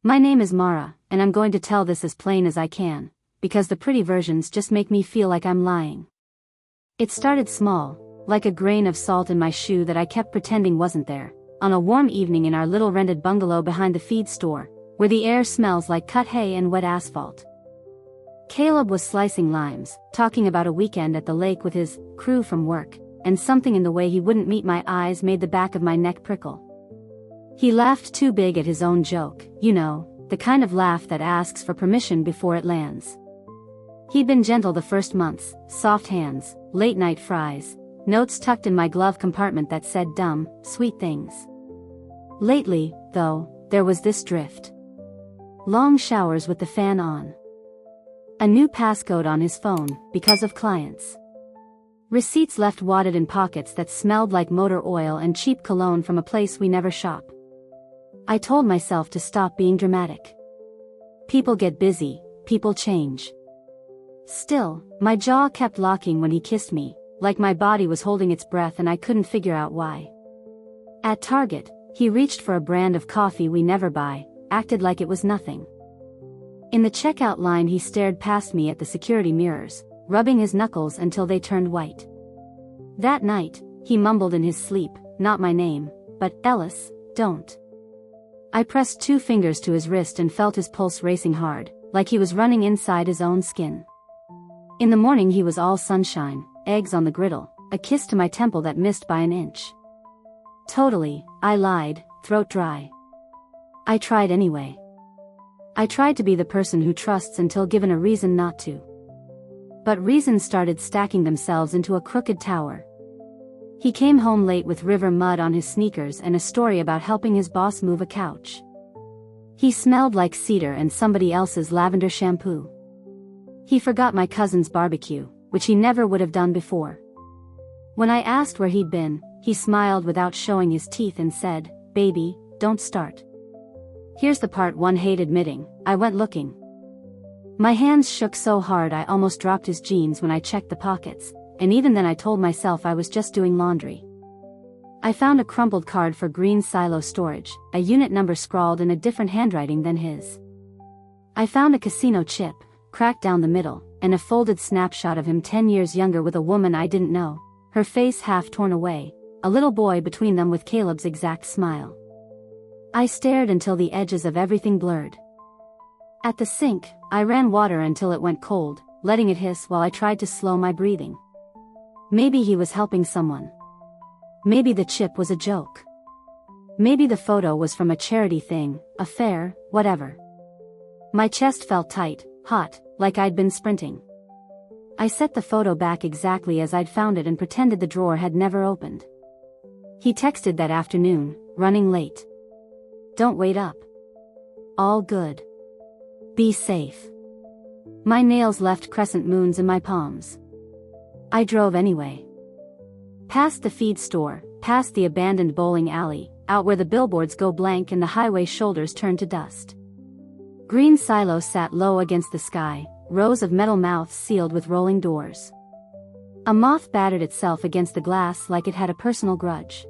My name is Mara, and I'm going to tell this as plain as I can, because the pretty versions just make me feel like I'm lying. It started small, like a grain of salt in my shoe that I kept pretending wasn't there, on a warm evening in our little rented bungalow behind the feed store, where the air smells like cut hay and wet asphalt. Caleb was slicing limes, talking about a weekend at the lake with his crew from work, and something in the way he wouldn't meet my eyes made the back of my neck prickle. He laughed too big at his own joke, you know, the kind of laugh that asks for permission before it lands. He'd been gentle the first months, soft hands, late-night fries, notes tucked in my glove compartment that said dumb, sweet things. Lately, though, there was this drift. Long showers with the fan on. A new passcode on his phone, because of clients. Receipts left wadded in pockets that smelled like motor oil and cheap cologne from a place we never shop. I told myself to stop being dramatic. People get busy, people change. Still, my jaw kept locking when he kissed me, like my body was holding its breath and I couldn't figure out why. At Target, he reached for a brand of coffee we never buy, acted like it was nothing. In the checkout line he stared past me at the security mirrors, rubbing his knuckles until they turned white. That night, he mumbled in his sleep, not my name, but Ellis, don't. I pressed 2 fingers to his wrist and felt his pulse racing hard, like he was running inside his own skin. In the morning he was all sunshine, eggs on the griddle, a kiss to my temple that missed by an inch. Totally, I lied, throat dry. I tried anyway. I tried to be the person who trusts until given a reason not to. But reasons started stacking themselves into a crooked tower. He came home late with river mud on his sneakers and a story about helping his boss move a couch. He smelled like cedar and somebody else's lavender shampoo. He forgot my cousin's barbecue, which he never would have done before. When I asked where he'd been, he smiled without showing his teeth and said, "Baby, don't start." Here's the part one hate admitting, I went looking. My hands shook so hard I almost dropped his jeans when I checked the pockets, and even then I told myself I was just doing laundry. I found a crumpled card for green silo storage, a unit number scrawled in a different handwriting than his. I found a casino chip, cracked down the middle, and a folded snapshot of him 10 years younger with a woman I didn't know, her face half torn away, a little boy between them with Caleb's exact smile. I stared until the edges of everything blurred. At the sink, I ran water until it went cold, letting it hiss while I tried to slow my breathing. Maybe he was helping someone. Maybe the chip was a joke. Maybe the photo was from a charity thing, a fair, whatever. My chest felt tight, hot, like I'd been sprinting. I set the photo back exactly as I'd found it and pretended the drawer had never opened. He texted that afternoon, running late. Don't wait up. All good. Be safe. My nails left crescent moons in my palms. I drove anyway. Past the feed store, past the abandoned bowling alley, out where the billboards go blank and the highway shoulders turn to dust. Green silos sat low against the sky, rows of metal mouths sealed with rolling doors. A moth battered itself against the glass like it had a personal grudge.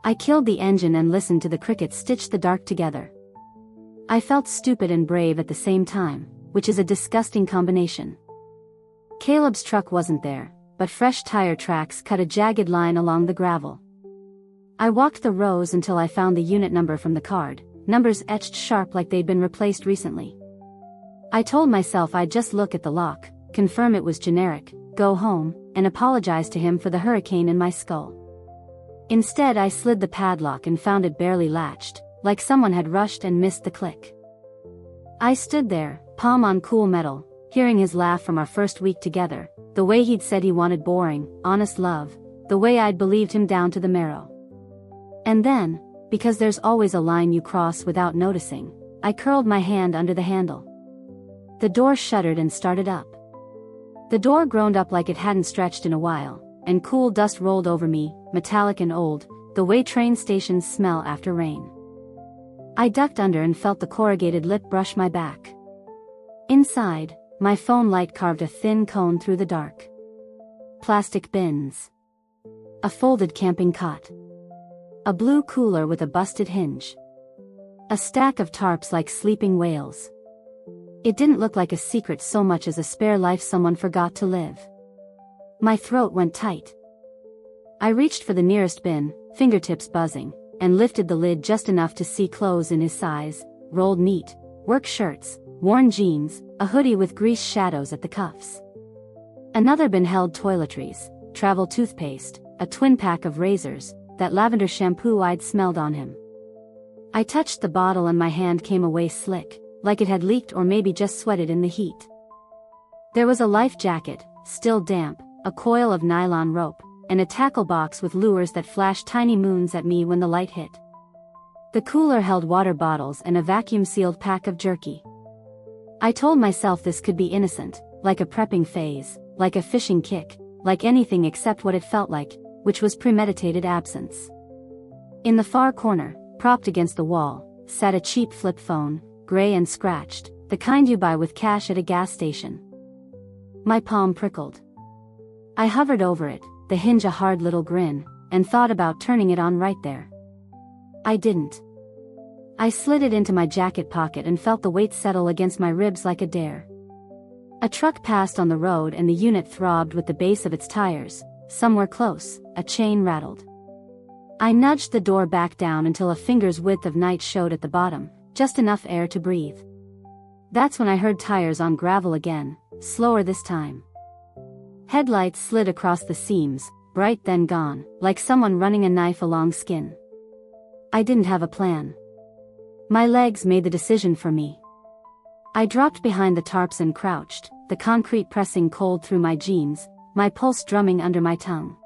I killed the engine and listened to the crickets stitch the dark together. I felt stupid and brave at the same time, which is a disgusting combination. Caleb's truck wasn't there, but fresh tire tracks cut a jagged line along the gravel. I walked the rows until I found the unit number from the card, numbers etched sharp like they'd been replaced recently. I told myself I'd just look at the lock, confirm it was generic, go home, and apologize to him for the hurricane in my skull. Instead I slid the padlock and found it barely latched, like someone had rushed and missed the click. I stood there, palm on cool metal, hearing his laugh from our first week together, the way he'd said he wanted boring, honest love, the way I'd believed him down to the marrow. And then, because there's always a line you cross without noticing, I curled my hand under the handle. The door shuddered and started up. The door groaned up like it hadn't stretched in a while, and cool dust rolled over me, metallic and old, the way train stations smell after rain. I ducked under and felt the corrugated lip brush my back. Inside, my phone light carved a thin cone through the dark. Plastic bins. A folded camping cot. A blue cooler with a busted hinge. A stack of tarps like sleeping whales. It didn't look like a secret so much as a spare life someone forgot to live. My throat went tight. I reached for the nearest bin, fingertips buzzing, and lifted the lid just enough to see clothes in his size, rolled neat, work shirts, worn jeans, a hoodie with grease shadows at the cuffs. Another bin held toiletries, travel toothpaste, a twin pack of razors, that lavender shampoo I'd smelled on him. I touched the bottle and my hand came away slick, like it had leaked or maybe just sweated in the heat. There was a life jacket, still damp, a coil of nylon rope, and a tackle box with lures that flashed tiny moons at me when the light hit. The cooler held water bottles and a vacuum-sealed pack of jerky. I told myself this could be innocent, like a prepping phase, like a fishing kick, like anything except what it felt like, which was premeditated absence. In the far corner, propped against the wall, sat a cheap flip phone, gray and scratched, the kind you buy with cash at a gas station. My palm prickled. I hovered over it, the hinge a hard little grin, and thought about turning it on right there. I didn't. I slid it into my jacket pocket and felt the weight settle against my ribs like a dare. A truck passed on the road and the unit throbbed with the base of its tires. Somewhere close, a chain rattled. I nudged the door back down until a finger's width of night showed at the bottom, just enough air to breathe. That's when I heard tires on gravel again, slower this time. Headlights slid across the seams, bright then gone, like someone running a knife along skin. I didn't have a plan. My legs made the decision for me. I dropped behind the tarps and crouched, the concrete pressing cold through my jeans, my pulse drumming under my tongue.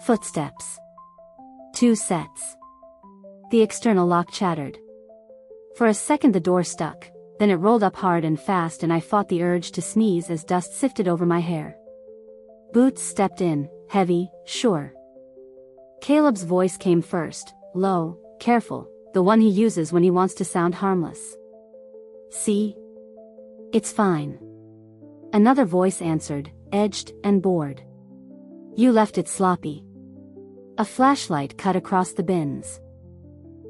Footsteps. 2 sets. The external lock chattered. For a second the door stuck, then it rolled up hard and fast and I fought the urge to sneeze as dust sifted over my hair. Boots stepped in, heavy, sure. Caleb's voice came first, low, careful, the one he uses when he wants to sound harmless. See? It's fine. Another voice answered, edged and bored. You left it sloppy. A flashlight cut across the bins.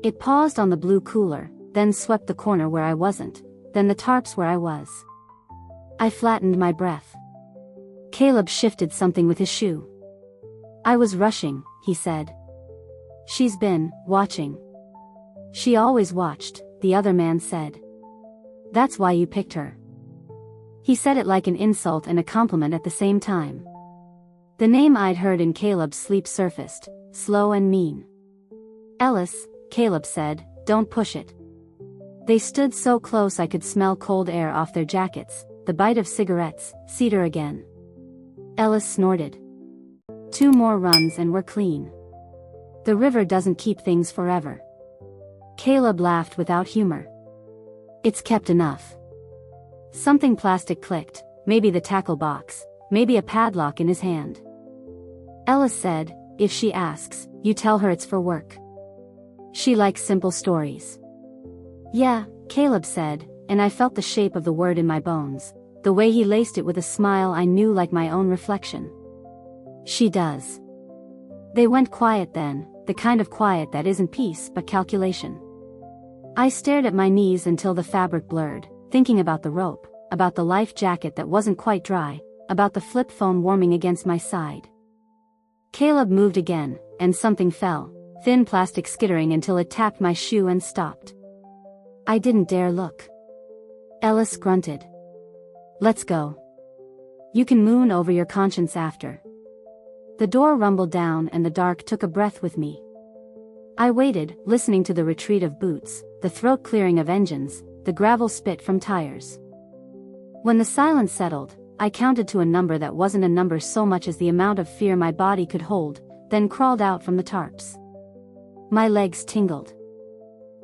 It paused on the blue cooler, then swept the corner where I wasn't, then the tarps where I was. I flattened my breath. Caleb shifted something with his shoe. I was rushing, he said. She's been watching. She always watched, the other man said. That's why you picked her. He said it like an insult and a compliment at the same time. The name I'd heard in Caleb's sleep surfaced, slow and mean. Ellis, Caleb said, don't push it. They stood so close I could smell cold air off their jackets, the bite of cigarettes, cedar again. Ellis snorted. 2 more runs and we're clean. The river doesn't keep things forever. Caleb laughed without humor. It's kept enough. Something plastic clicked, maybe the tackle box, maybe a padlock in his hand. Ellis said, if she asks, you tell her it's for work. She likes simple stories. Yeah, Caleb said, and I felt the shape of the word in my bones, the way he laced it with a smile I knew like my own reflection. She does. They went quiet then, the kind of quiet that isn't peace but calculation. I stared at my knees until the fabric blurred, thinking about the rope, about the life jacket that wasn't quite dry, about the flip phone warming against my side. Caleb moved again, and something fell, thin plastic skittering until it tapped my shoe and stopped. I didn't dare look. Ellis grunted. Let's go. You can moon over your conscience after. The door rumbled down and the dark took a breath with me. I waited, listening to the retreat of boots, the throat clearing of engines, the gravel spit from tires. When the silence settled, I counted to a number that wasn't a number so much as the amount of fear my body could hold, then crawled out from the tarps. My legs tingled.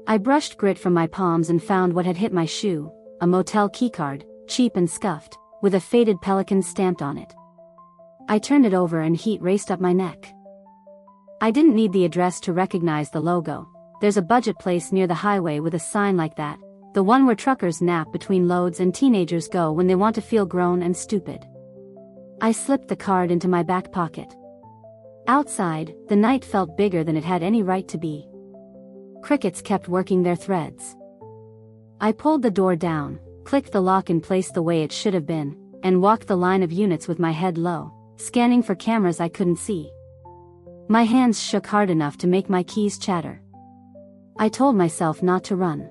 I brushed grit from my palms and found what had hit my shoe, a motel keycard, cheap and scuffed, with a faded pelican stamped on it. I turned it over and heat raced up my neck. I didn't need the address to recognize the logo. There's a budget place near the highway with a sign like that, the one where truckers nap between loads and teenagers go when they want to feel grown and stupid. I slipped the card into my back pocket. Outside, the night felt bigger than it had any right to be. Crickets kept working their threads. I pulled the door down, clicked the lock in place the way it should have been, and walked the line of units with my head low, scanning for cameras I couldn't see. My hands shook hard enough to make my keys chatter. I told myself not to run.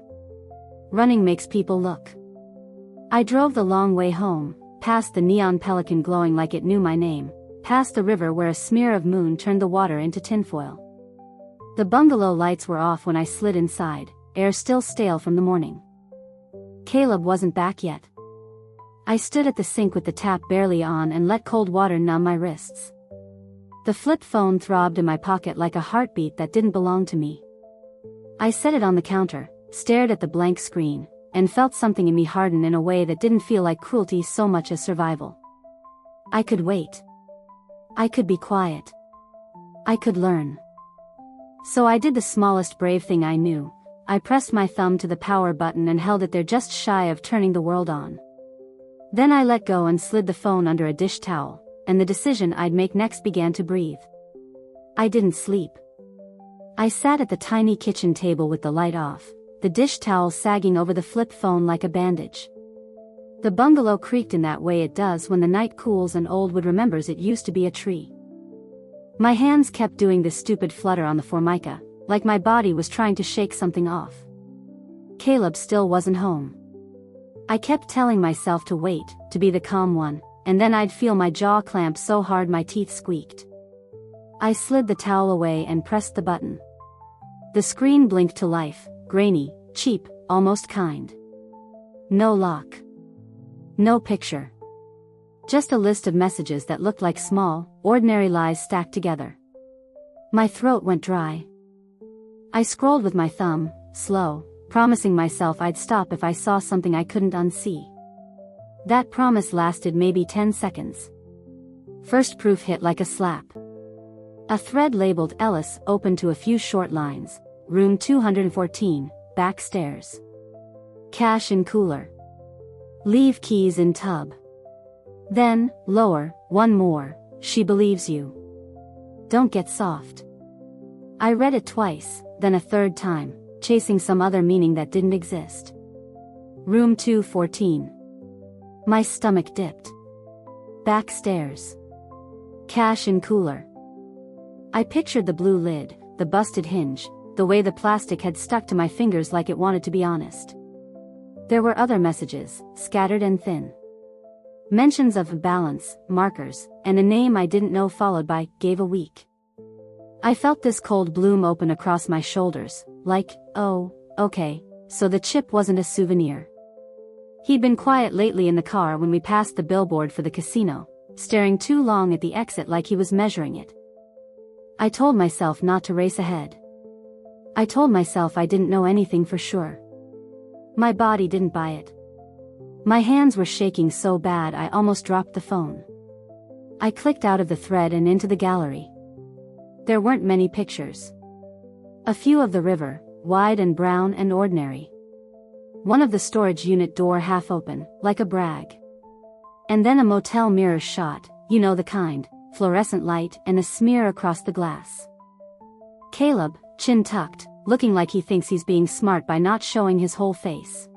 Running makes people look. I drove the long way home, past the neon pelican glowing like it knew my name, past the river where a smear of moon turned the water into tinfoil. The bungalow lights were off when I slid inside, air still stale from the morning. Caleb wasn't back yet. I stood at the sink with the tap barely on and let cold water numb my wrists. The flip phone throbbed in my pocket like a heartbeat that didn't belong to me. I set it on the counter, stared at the blank screen, and felt something in me harden in a way that didn't feel like cruelty so much as survival. I could wait. I could be quiet. I could learn. So I did the smallest brave thing I knew. I pressed my thumb to the power button and held it there just shy of turning the world on. Then I let go and slid the phone under a dish towel, and the decision I'd make next began to breathe. I didn't sleep. I sat at the tiny kitchen table with the light off, the dish towel sagging over the flip phone like a bandage. The bungalow creaked in that way it does when the night cools and old wood remembers it used to be a tree. My hands kept doing this stupid flutter on the formica, like my body was trying to shake something off. Caleb still wasn't home. I kept telling myself to wait, to be the calm one, and then I'd feel my jaw clamp so hard my teeth squeaked. I slid the towel away and pressed the button. The screen blinked to life, grainy, cheap, almost kind. No lock. No picture. Just a list of messages that looked like small, ordinary lies stacked together. My throat went dry. I scrolled with my thumb, slow, promising myself I'd stop if I saw something I couldn't unsee. That promise lasted maybe 10 seconds. First proof hit like a slap. A thread labeled Ellis opened to a few short lines. Room 214, back stairs. Cash in cooler. Leave keys in tub. Then, lower, one more, she believes you. Don't get soft. I read it twice, then a third time, chasing some other meaning that didn't exist. Room 214. My stomach dipped. Back stairs. Cash in cooler. I pictured the blue lid, the busted hinge, the way the plastic had stuck to my fingers like it wanted to be honest. There were other messages, scattered and thin. Mentions of balance, markers, and a name I didn't know followed by, gave a week. I felt this cold bloom open across my shoulders, like, oh, okay, so the chip wasn't a souvenir. He'd been quiet lately in the car when we passed the billboard for the casino, staring too long at the exit like he was measuring it. I told myself not to race ahead. I told myself I didn't know anything for sure. My body didn't buy it. My hands were shaking so bad I almost dropped the phone. I clicked out of the thread and into the gallery. There weren't many pictures. A few of the river, wide and brown and ordinary. One of the storage unit door half open, like a brag. And then a motel mirror shot, you know the kind, fluorescent light and a smear across the glass. Caleb, chin tucked, looking like he thinks he's being smart by not showing his whole face.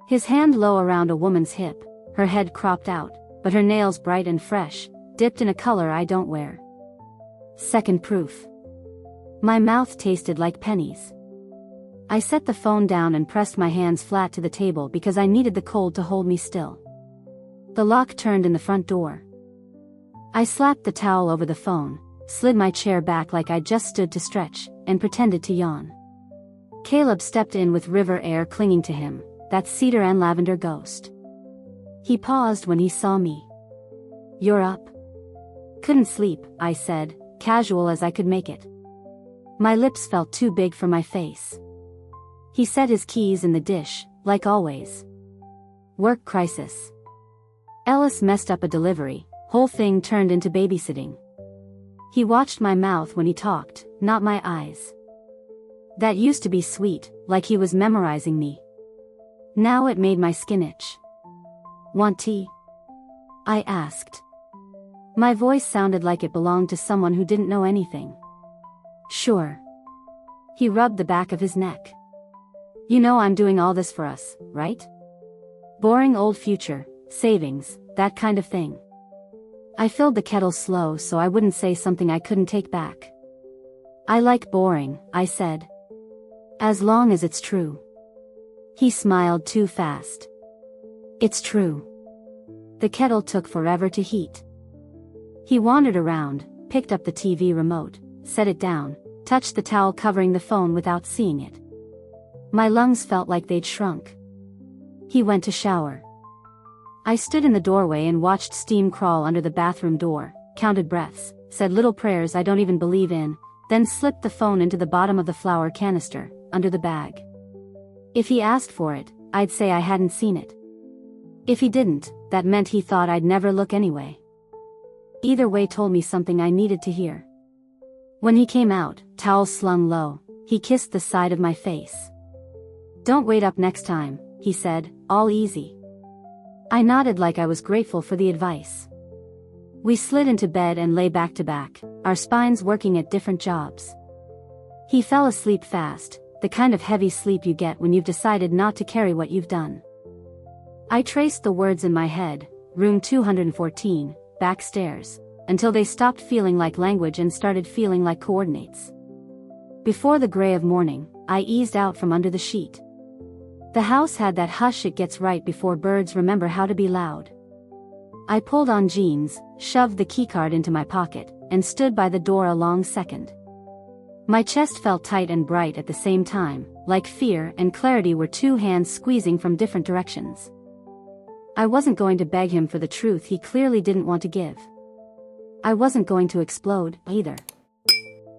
His hand low around a woman's hip, her head cropped out, but her nails bright and fresh, dipped in a color I don't wear. Second proof. My mouth tasted like pennies. I set the phone down and pressed my hands flat to the table because I needed the cold to hold me still. The lock turned in the front door. I slapped the towel over the phone, slid my chair back like I just stood to stretch, and pretended to yawn. Caleb stepped in with river air clinging to him, that cedar and lavender ghost. He paused when he saw me. You're up? Couldn't sleep, I said, casual as I could make it. My lips felt too big for my face. He set his keys in the dish, like always. Work crisis. Ellis messed up a delivery, whole thing turned into babysitting. He watched my mouth when he talked, not my eyes. That used to be sweet, like he was memorizing me. Now it made my skin itch. Want tea? I asked. My voice sounded like it belonged to someone who didn't know anything. Sure. He rubbed the back of his neck. You know I'm doing all this for us, right? Boring old future, savings, that kind of thing. I filled the kettle slow so I wouldn't say something I couldn't take back. I like boring, I said. As long as it's true. He smiled too fast. It's true. The kettle took forever to heat. He wandered around, picked up the TV remote, set it down, touched the towel covering the phone without seeing it. My lungs felt like they'd shrunk. He went to shower. I stood in the doorway and watched steam crawl under the bathroom door, counted breaths, said little prayers I don't even believe in, then slipped the phone into the bottom of the flour canister, under the bag. If he asked for it, I'd say I hadn't seen it. If he didn't, that meant he thought I'd never look anyway. Either way told me something I needed to hear. When he came out, towel slung low, he kissed the side of my face. Don't wait up next time, he said, all easy. I nodded like I was grateful for the advice. We slid into bed and lay back to back, our spines working at different jobs. He fell asleep fast, the kind of heavy sleep you get when you've decided not to carry what you've done. I traced the words in my head, room 214, backstairs, until they stopped feeling like language and started feeling like coordinates. Before the gray of morning, I eased out from under the sheet. The house had that hush it gets right before birds remember how to be loud. I pulled on jeans, shoved the keycard into my pocket, and stood by the door a long second. My chest felt tight and bright at the same time, like fear and clarity were two hands squeezing from different directions. I wasn't going to beg him for the truth he clearly didn't want to give. I wasn't going to explode, either.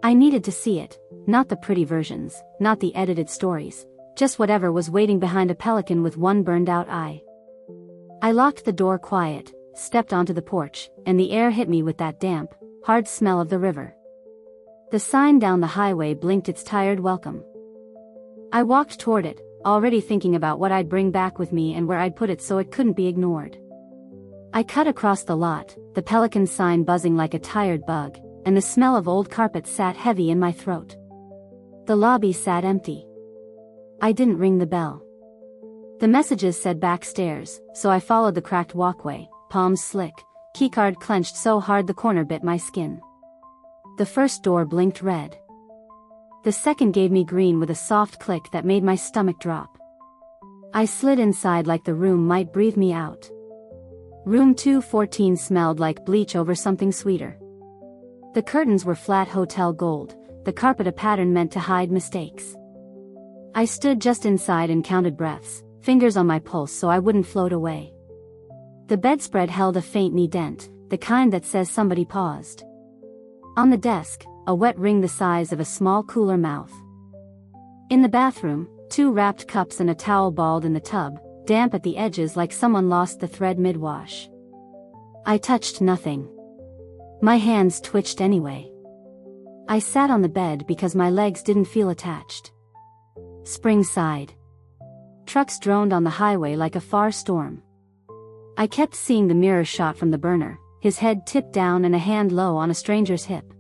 I needed to see it, not the pretty versions, not the edited stories, just whatever was waiting behind a pelican with one burned-out eye. I locked the door quiet, stepped onto the porch, and the air hit me with that damp, hard smell of the river. The sign down the highway blinked its tired welcome. I walked toward it, already thinking about what I'd bring back with me and where I'd put it so it couldn't be ignored. I cut across the lot, the pelican sign buzzing like a tired bug, and the smell of old carpet sat heavy in my throat. The lobby sat empty. I didn't ring the bell. The messages said backstairs, so I followed the cracked walkway, palms slick, keycard clenched so hard the corner bit my skin. The first door blinked red. The second gave me green with a soft click that made my stomach drop. I slid inside like the room might breathe me out. Room 214 smelled like bleach over something sweeter. The curtains were flat hotel gold, the carpet a pattern meant to hide mistakes. I stood just inside and counted breaths, fingers on my pulse so I wouldn't float away. The bedspread held a faint knee dent, the kind that says somebody paused. On the desk, a wet ring the size of a small cooler mouth. In the bathroom, 2 wrapped cups and a towel balled in the tub, damp at the edges like someone lost the thread mid-wash. I touched nothing. My hands twitched anyway. I sat on the bed because my legs didn't feel attached. Spring sighed. Trucks droned on the highway like a far storm. I kept seeing the mirror shot from the burner, his head tipped down and a hand low on a stranger's hip.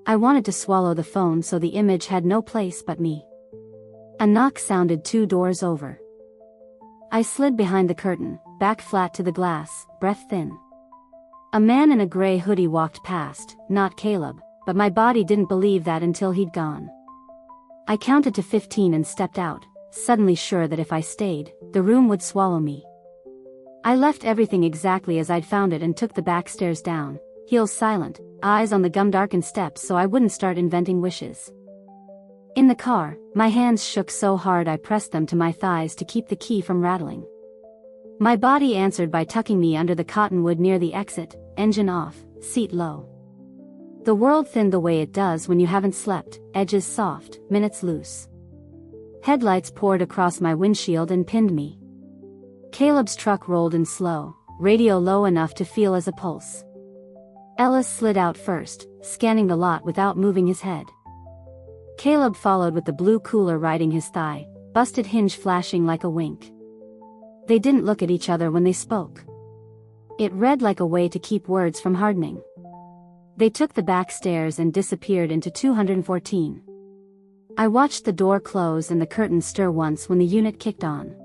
I wanted to swallow the phone so the image had no place but me. A knock sounded 2 doors over. I slid behind the curtain, back flat to the glass, breath thin. A man in a gray hoodie walked past, not Caleb, but my body didn't believe that until he'd gone. I counted to 15 and stepped out, suddenly sure that if I stayed, the room would swallow me. I left everything exactly as I'd found it and took the back stairs down, heels silent, eyes on the gum-darkened steps so I wouldn't start inventing wishes. In the car, my hands shook so hard I pressed them to my thighs to keep the key from rattling. My body answered by tucking me under the cottonwood near the exit, engine off, seat low. The world thinned the way it does when you haven't slept, edges soft, minutes loose. Headlights poured across my windshield and pinned me. Caleb's truck rolled in slow, radio low enough to feel as a pulse. Ellis slid out first, scanning the lot without moving his head. Caleb followed with the blue cooler riding his thigh, busted hinge flashing like a wink. They didn't look at each other when they spoke. It read like a way to keep words from hardening. They took the back stairs and disappeared into 214. I watched the door close and the curtain stir once when the unit kicked on.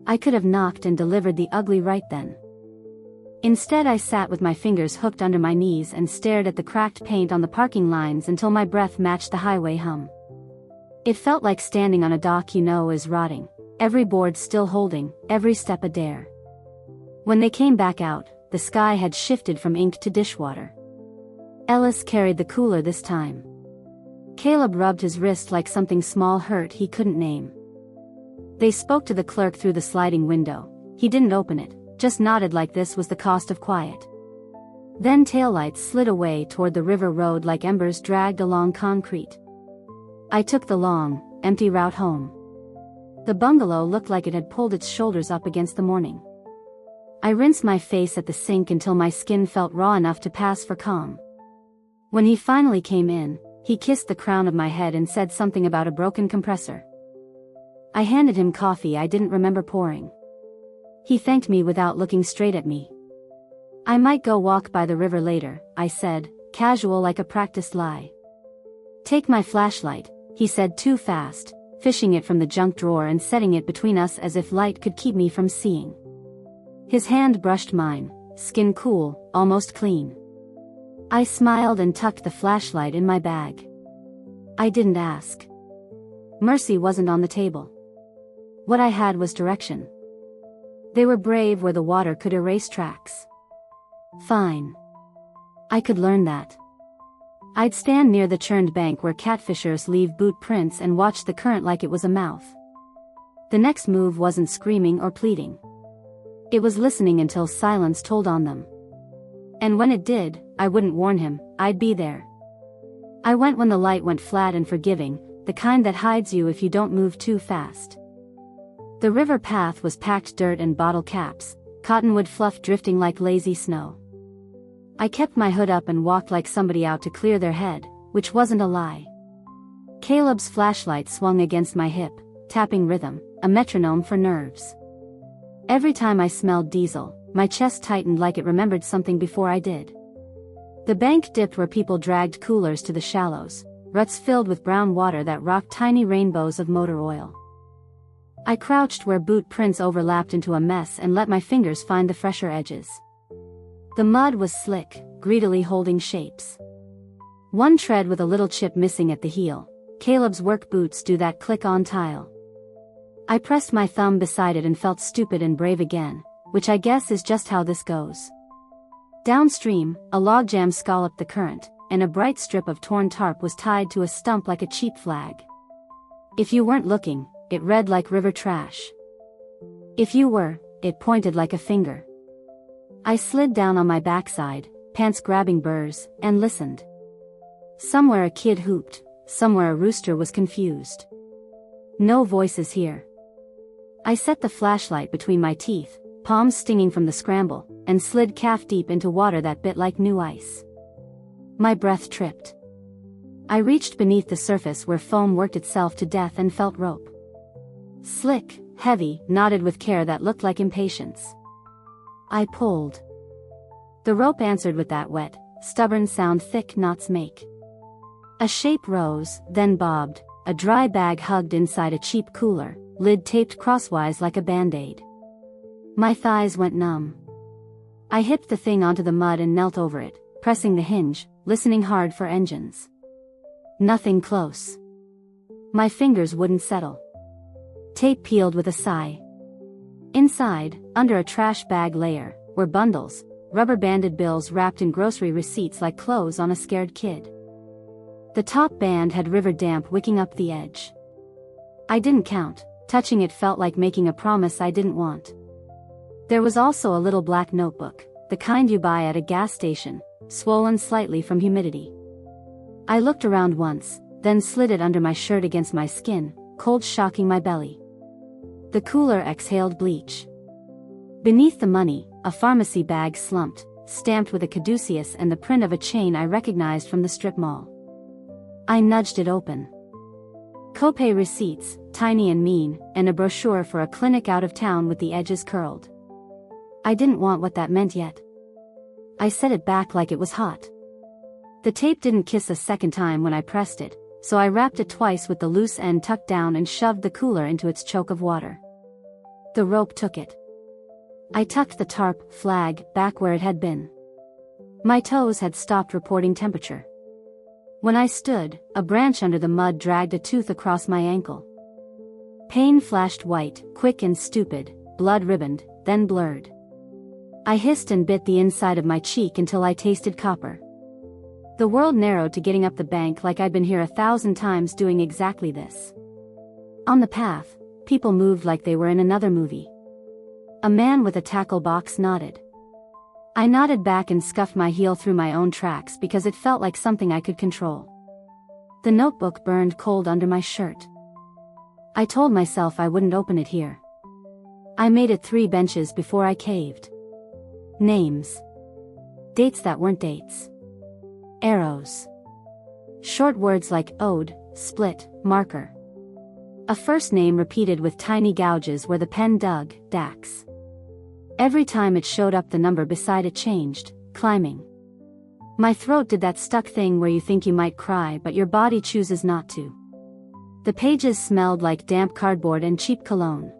I could have knocked and delivered the ugly right then. Instead, I sat with my fingers hooked under my knees and stared at the cracked paint on the parking lines until my breath matched the highway hum. It felt like standing on a dock you know is rotting, every board still holding, every step a dare. When they came back out, the sky had shifted from ink to dishwater. Ellis carried the cooler this time. Caleb rubbed his wrist like something small hurt he couldn't name. They spoke to the clerk through the sliding window. He didn't open it, just nodded like this was the cost of quiet. Then taillights slid away toward the river road like embers dragged along concrete. I took the long, empty route home. The bungalow looked like it had pulled its shoulders up against the morning. I rinsed my face at the sink until my skin felt raw enough to pass for calm. When he finally came in, he kissed the crown of my head and said something about a broken compressor. I handed him coffee I didn't remember pouring. He thanked me without looking straight at me. I might go walk by the river later, I said, casual like a practiced lie. Take my flashlight, he said too fast, fishing it from the junk drawer and setting it between us as if light could keep me from seeing. His hand brushed mine, skin cool, almost clean. I smiled and tucked the flashlight in my bag. I didn't ask. Mercy wasn't on the table. What I had was direction. They were brave where the water could erase tracks. Fine. I could learn that. I'd stand near the churned bank where catfishers leave boot prints and watch the current like it was a mouth. The next move wasn't screaming or pleading. It was listening until silence told on them. And when it did, I wouldn't warn him, I'd be there. I went when the light went flat and forgiving, the kind that hides you if you don't move too fast. The river path was packed dirt and bottle caps, cottonwood fluff drifting like lazy snow. I kept my hood up and walked like somebody out to clear their head, which wasn't a lie. Caleb's flashlight swung against my hip, tapping rhythm, a metronome for nerves. Every time I smelled diesel, my chest tightened like it remembered something before I did. The bank dipped where people dragged coolers to the shallows, ruts filled with brown water that rocked tiny rainbows of motor oil. I crouched where boot prints overlapped into a mess and let my fingers find the fresher edges. The mud was slick, greedily holding shapes. One tread with a little chip missing at the heel. Caleb's work boots do that click on tile. I pressed my thumb beside it and felt stupid and brave again, which I guess is just how this goes. Downstream, a logjam scalloped the current, and a bright strip of torn tarp was tied to a stump like a cheap flag. If you weren't looking, it read like river trash. If you were, it pointed like a finger. I slid down on my backside, pants grabbing burrs, and listened. Somewhere a kid hooped, somewhere a rooster was confused. No voices here. I set the flashlight between my teeth, palms stinging from the scramble, and slid calf deep into water that bit like new ice. My breath tripped. I reached beneath the surface where foam worked itself to death and felt rope. Slick, heavy, knotted with care that looked like impatience. I pulled. The rope answered with that wet, stubborn sound thick knots make. A shape rose, then bobbed, a dry bag hugged inside a cheap cooler, lid taped crosswise like a band-aid. My thighs went numb. I hipped the thing onto the mud and knelt over it, pressing the hinge, listening hard for engines. Nothing close. My fingers wouldn't settle. Tape peeled with a sigh. Inside, under a trash bag layer, were bundles, rubber-banded bills wrapped in grocery receipts like clothes on a scared kid. The top band had river damp wicking up the edge. I didn't count. Touching it felt like making a promise I didn't want. There was also a little black notebook, the kind you buy at a gas station, swollen slightly from humidity. I looked around once, then slid it under my shirt against my skin, cold shocking my belly. The cooler exhaled bleach. Beneath the money, a pharmacy bag slumped, stamped with a caduceus and the print of a chain I recognized from the strip mall. I nudged it open. Copay receipts, tiny and mean, and a brochure for a clinic out of town with the edges curled. I didn't want what that meant yet. I set it back like it was hot. The tape didn't kiss a second time when I pressed it, so I wrapped it twice with the loose end tucked down and shoved the cooler into its choke of water. The rope took it. I tucked the tarp flag back where it had been. My toes had stopped reporting temperature. When I stood, a branch under the mud dragged a tooth across my ankle. Pain flashed white, quick and stupid, blood ribboned, then blurred. I hissed and bit the inside of my cheek until I tasted copper. The world narrowed to getting up the bank like I'd been here 1,000 times doing exactly this. On the path, people moved like they were in another movie. A man with a tackle box nodded. I nodded back and scuffed my heel through my own tracks because it felt like something I could control. The notebook burned cold under my shirt. I told myself I wouldn't open it here. I made it 3 benches before I caved. Names. Dates that weren't dates. Arrows. Short words like ode, split, marker. A first name repeated with tiny gouges where the pen dug, Dax. Every time it showed up the number beside it changed, climbing. My throat did that stuck thing where you think you might cry but your body chooses not to. The pages smelled like damp cardboard and cheap cologne.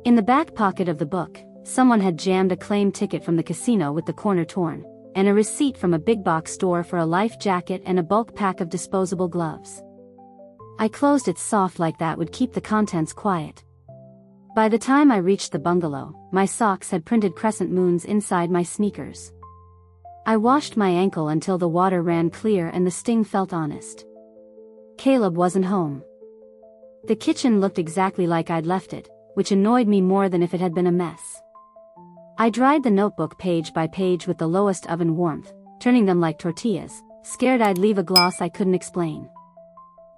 In the back pocket of the book, someone had jammed a claim ticket from the casino with the corner torn, and a receipt from a big box store for a life jacket and a bulk pack of disposable gloves. I closed it soft like that would keep the contents quiet. By the time I reached the bungalow, my socks had printed crescent moons inside my sneakers. I washed my ankle until the water ran clear and the sting felt honest. Caleb wasn't home. The kitchen looked exactly like I'd left it, which annoyed me more than if it had been a mess. I dried the notebook page by page with the lowest oven warmth, turning them like tortillas, scared I'd leave a gloss I couldn't explain.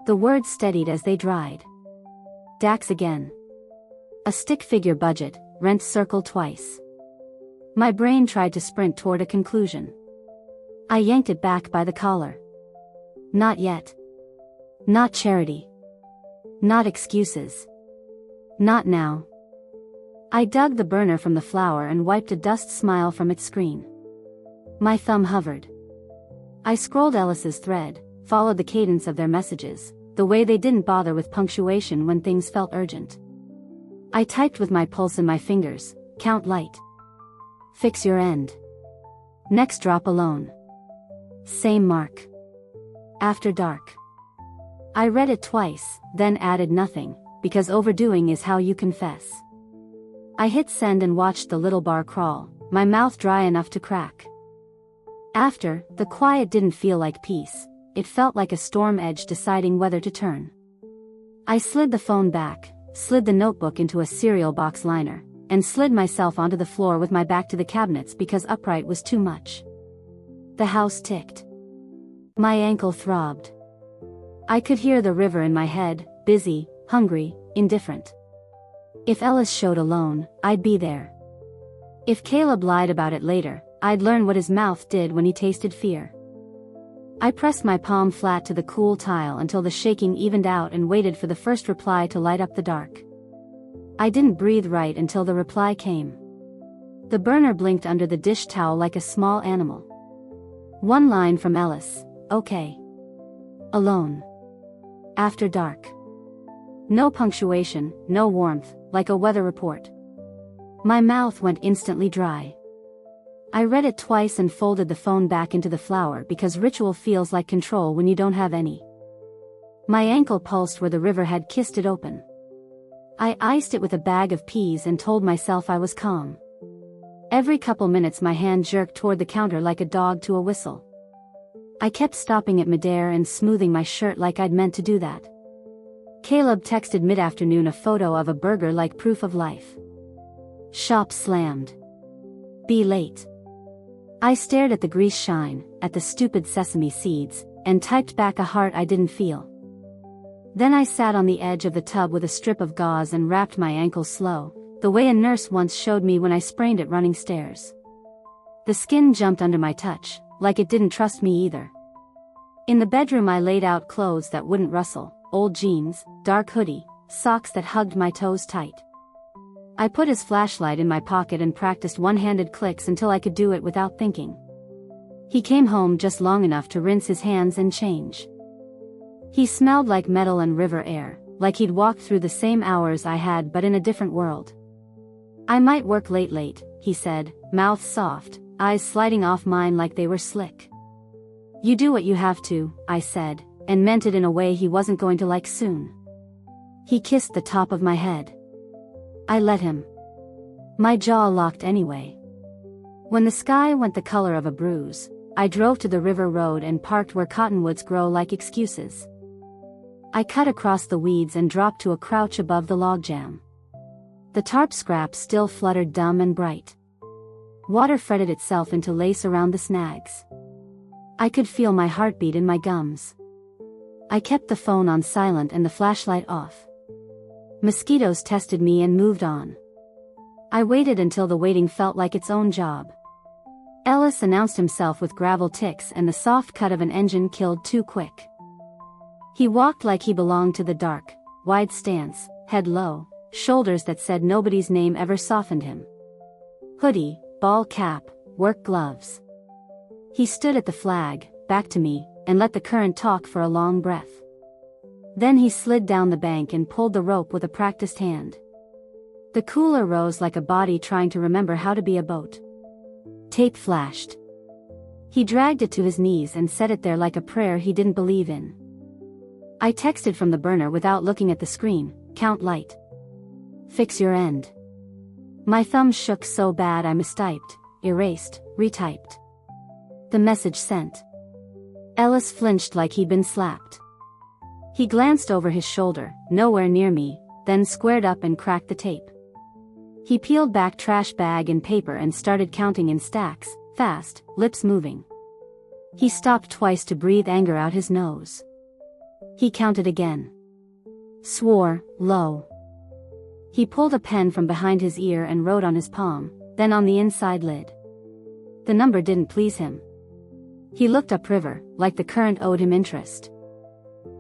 The words steadied as they dried. Dax again. A stick figure budget, rent circle twice. My brain tried to sprint toward a conclusion. I yanked it back by the collar. Not yet. Not charity. Not excuses. Not now. I dug the burner from the flour and wiped a dust smile from its screen. My thumb hovered. I scrolled Ellis's thread, followed the cadence of their messages, the way they didn't bother with punctuation when things felt urgent. I typed with my pulse in my fingers, count light. Fix your end. Next drop alone. Same mark. After dark. I read it twice, then added nothing, because overdoing is how you confess. I hit send and watched the little bar crawl, my mouth dry enough to crack. After, the quiet didn't feel like peace, it felt like a storm edge deciding whether to turn. I slid the phone back, slid the notebook into a cereal box liner, and slid myself onto the floor with my back to the cabinets because upright was too much. The house ticked. My ankle throbbed. I could hear the river in my head, busy, hungry, indifferent. If Ellis showed alone, I'd be there. If Caleb lied about it later, I'd learn what his mouth did when he tasted fear. I pressed my palm flat to the cool tile until the shaking evened out and waited for the first reply to light up the dark. I didn't breathe right until the reply came. The burner blinked under the dish towel like a small animal. One line from Ellis, okay. Alone. After dark. No punctuation, no warmth, like a weather report. My mouth went instantly dry. I read it twice and folded the phone back into the flour because ritual feels like control when you don't have any. My ankle pulsed where the river had kissed it open. I iced it with a bag of peas and told myself I was calm. Every couple minutes my hand jerked toward the counter like a dog to a whistle. I kept stopping at midair and smoothing my shirt like I'd meant to do that. Caleb texted mid-afternoon a photo of a burger like proof of life. Shop slammed. Be late. I stared at the grease shine, at the stupid sesame seeds, and typed back a heart I didn't feel. Then I sat on the edge of the tub with a strip of gauze and wrapped my ankle slow, the way a nurse once showed me when I sprained it running stairs. The skin jumped under my touch, like it didn't trust me either. In the bedroom I laid out clothes that wouldn't rustle, old jeans, dark hoodie, socks that hugged my toes tight. I put his flashlight in my pocket and practiced one-handed clicks until I could do it without thinking. He came home just long enough to rinse his hands and change. He smelled like metal and river air, like he'd walked through the same hours I had but in a different world. I might work late, he said, mouth soft, eyes sliding off mine like they were slick. You do what you have to, I said, and meant it in a way he wasn't going to like soon. He kissed the top of my head. I let him. My jaw locked anyway. When the sky went the color of a bruise, I drove to the river road and parked where cottonwoods grow like excuses. I cut across the weeds and dropped to a crouch above the logjam. The tarp scraps still fluttered dumb and bright. Water fretted itself into lace around the snags. I could feel my heartbeat in my gums. I kept the phone on silent and the flashlight off. Mosquitoes tested me and moved on. I waited until the waiting felt like its own job. Ellis announced himself with gravel ticks and the soft cut of an engine killed too quick. He walked like he belonged to the dark, wide stance, head low, shoulders that said nobody's name ever softened him. Hoodie, ball cap, work gloves. He stood at the flag, back to me, and let the current talk for a long breath. Then he slid down the bank and pulled the rope with a practiced hand. The cooler rose like a body trying to remember how to be a boat. Tape flashed. He dragged it to his knees and set it there like a prayer he didn't believe in. I texted from the burner without looking at the screen, count light. Fix your end. My thumb shook so bad I mistyped, erased, retyped. The message sent. Ellis flinched like he'd been slapped. He glanced over his shoulder, nowhere near me, then squared up and cracked the tape. He peeled back trash bag and paper and started counting in stacks, fast, lips moving. He stopped twice to breathe anger out his nose. He counted again. Swore, low. He pulled a pen from behind his ear and wrote on his palm, then on the inside lid. The number didn't please him. He looked upriver, like the current owed him interest.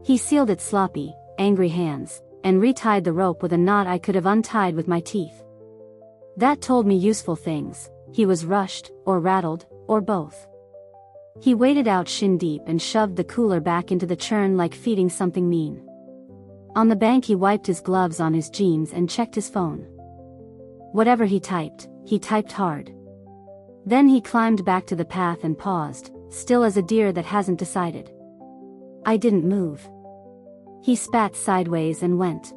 He sealed it sloppy, angry hands, and retied the rope with a knot I could have untied with my teeth. That told me useful things. He was rushed, or rattled, or both. He waded out shin deep and shoved the cooler back into the churn like feeding something mean. On the bank he wiped his gloves on his jeans and checked his phone. Whatever he typed hard. Then he climbed back to the path and paused, still as a deer that hasn't decided. I didn't move. He spat sideways and went.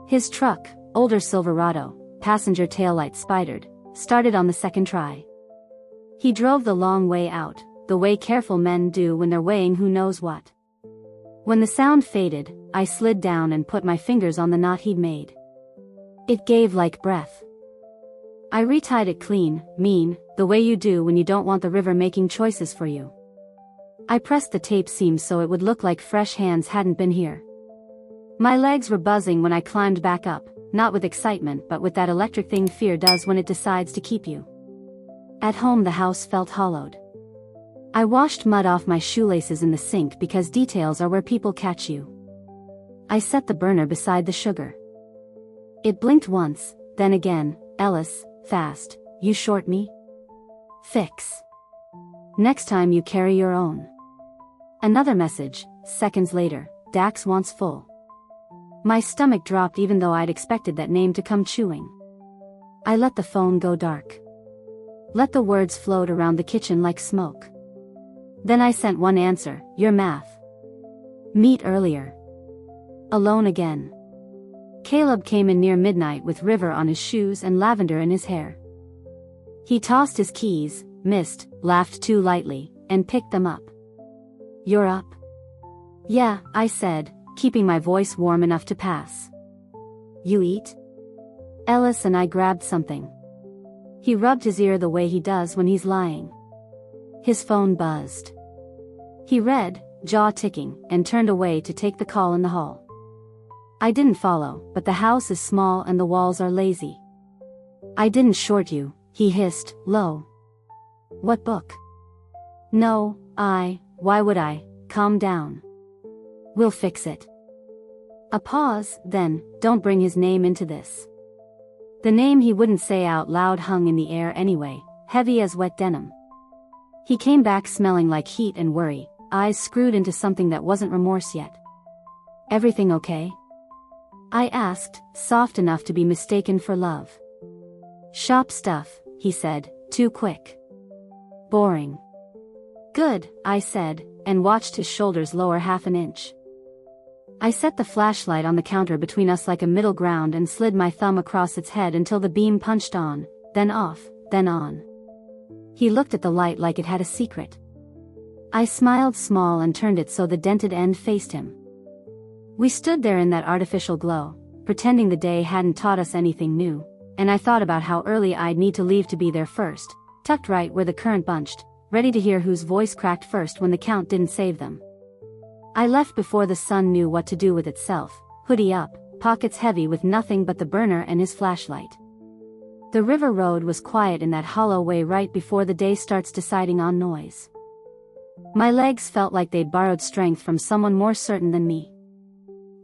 His truck, older Silverado, passenger taillight spidered, started on the second try. He drove the long way out, the way careful men do when they're weighing who knows what. When the sound faded, I slid down and put my fingers on the knot he'd made. It gave like breath. I retied it clean, mean, the way you do when you don't want the river making choices for you. I pressed the tape seam so it would look like fresh hands hadn't been here. My legs were buzzing when I climbed back up, not with excitement but with that electric thing fear does when it decides to keep you. At home the house felt hollowed. I washed mud off my shoelaces in the sink because details are where people catch you. I set the burner beside the sugar. It blinked once, then again. Ellis, fast, you short me? Fix. Next time you carry your own. Another message, seconds later, Dax wants full. My stomach dropped even though I'd expected that name to come chewing. I let the phone go dark. Let the words float around the kitchen like smoke. Then I sent one answer, your math. Meet earlier. Alone again. Caleb came in near midnight with river on his shoes and lavender in his hair. He tossed his keys, missed, laughed too lightly, and picked them up. You're up? Yeah, I said, keeping my voice warm enough to pass. You eat? Ellis and I grabbed something. He rubbed his ear the way he does when he's lying. His phone buzzed. He read, jaw ticking, and turned away to take the call in the hall. I didn't follow, but the house is small and the walls are lazy. I didn't short you, he hissed, low. What book? No, why would I? Calm down. We'll fix it. A pause, then, don't bring his name into this. The name he wouldn't say out loud hung in the air anyway, heavy as wet denim. He came back smelling like heat and worry, eyes screwed into something that wasn't remorse yet. Everything okay? I asked, soft enough to be mistaken for love. Shop stuff, he said, too quick. Boring. Good, I said, and watched his shoulders lower half an inch. I set the flashlight on the counter between us like a middle ground and slid my thumb across its head until the beam punched on, then off, then on. He looked at the light like it had a secret. I smiled small and turned it so the dented end faced him. We stood there in that artificial glow, pretending the day hadn't taught us anything new, and I thought about how early I'd need to leave to be there first, tucked right where the current bunched, ready to hear whose voice cracked first when the count didn't save them. I left before the sun knew what to do with itself, hoodie up, pockets heavy with nothing but the burner and his flashlight. The river road was quiet in that hollow way right before the day starts deciding on noise. My legs felt like they'd borrowed strength from someone more certain than me.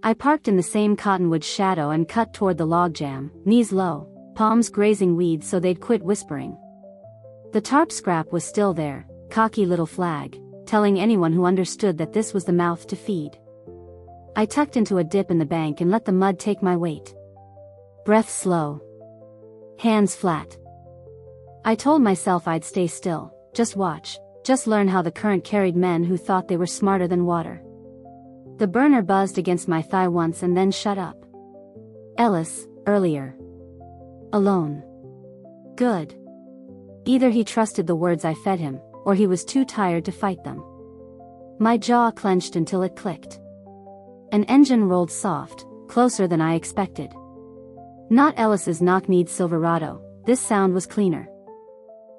I parked in the same cottonwood shadow and cut toward the logjam, knees low, palms grazing weeds so they'd quit whispering. The tarp scrap was still there, cocky little flag, telling anyone who understood that this was the mouth to feed. I tucked into a dip in the bank and let the mud take my weight. Breath slow. Hands flat. I told myself I'd stay still, just watch, just learn how the current carried men who thought they were smarter than water. The burner buzzed against my thigh once and then shut up. Ellis, earlier. Alone. Good. Either he trusted the words I fed him, or he was too tired to fight them. My jaw clenched until it clicked. An engine rolled soft, closer than I expected. Not Ellis's knock-kneed Silverado, this sound was cleaner.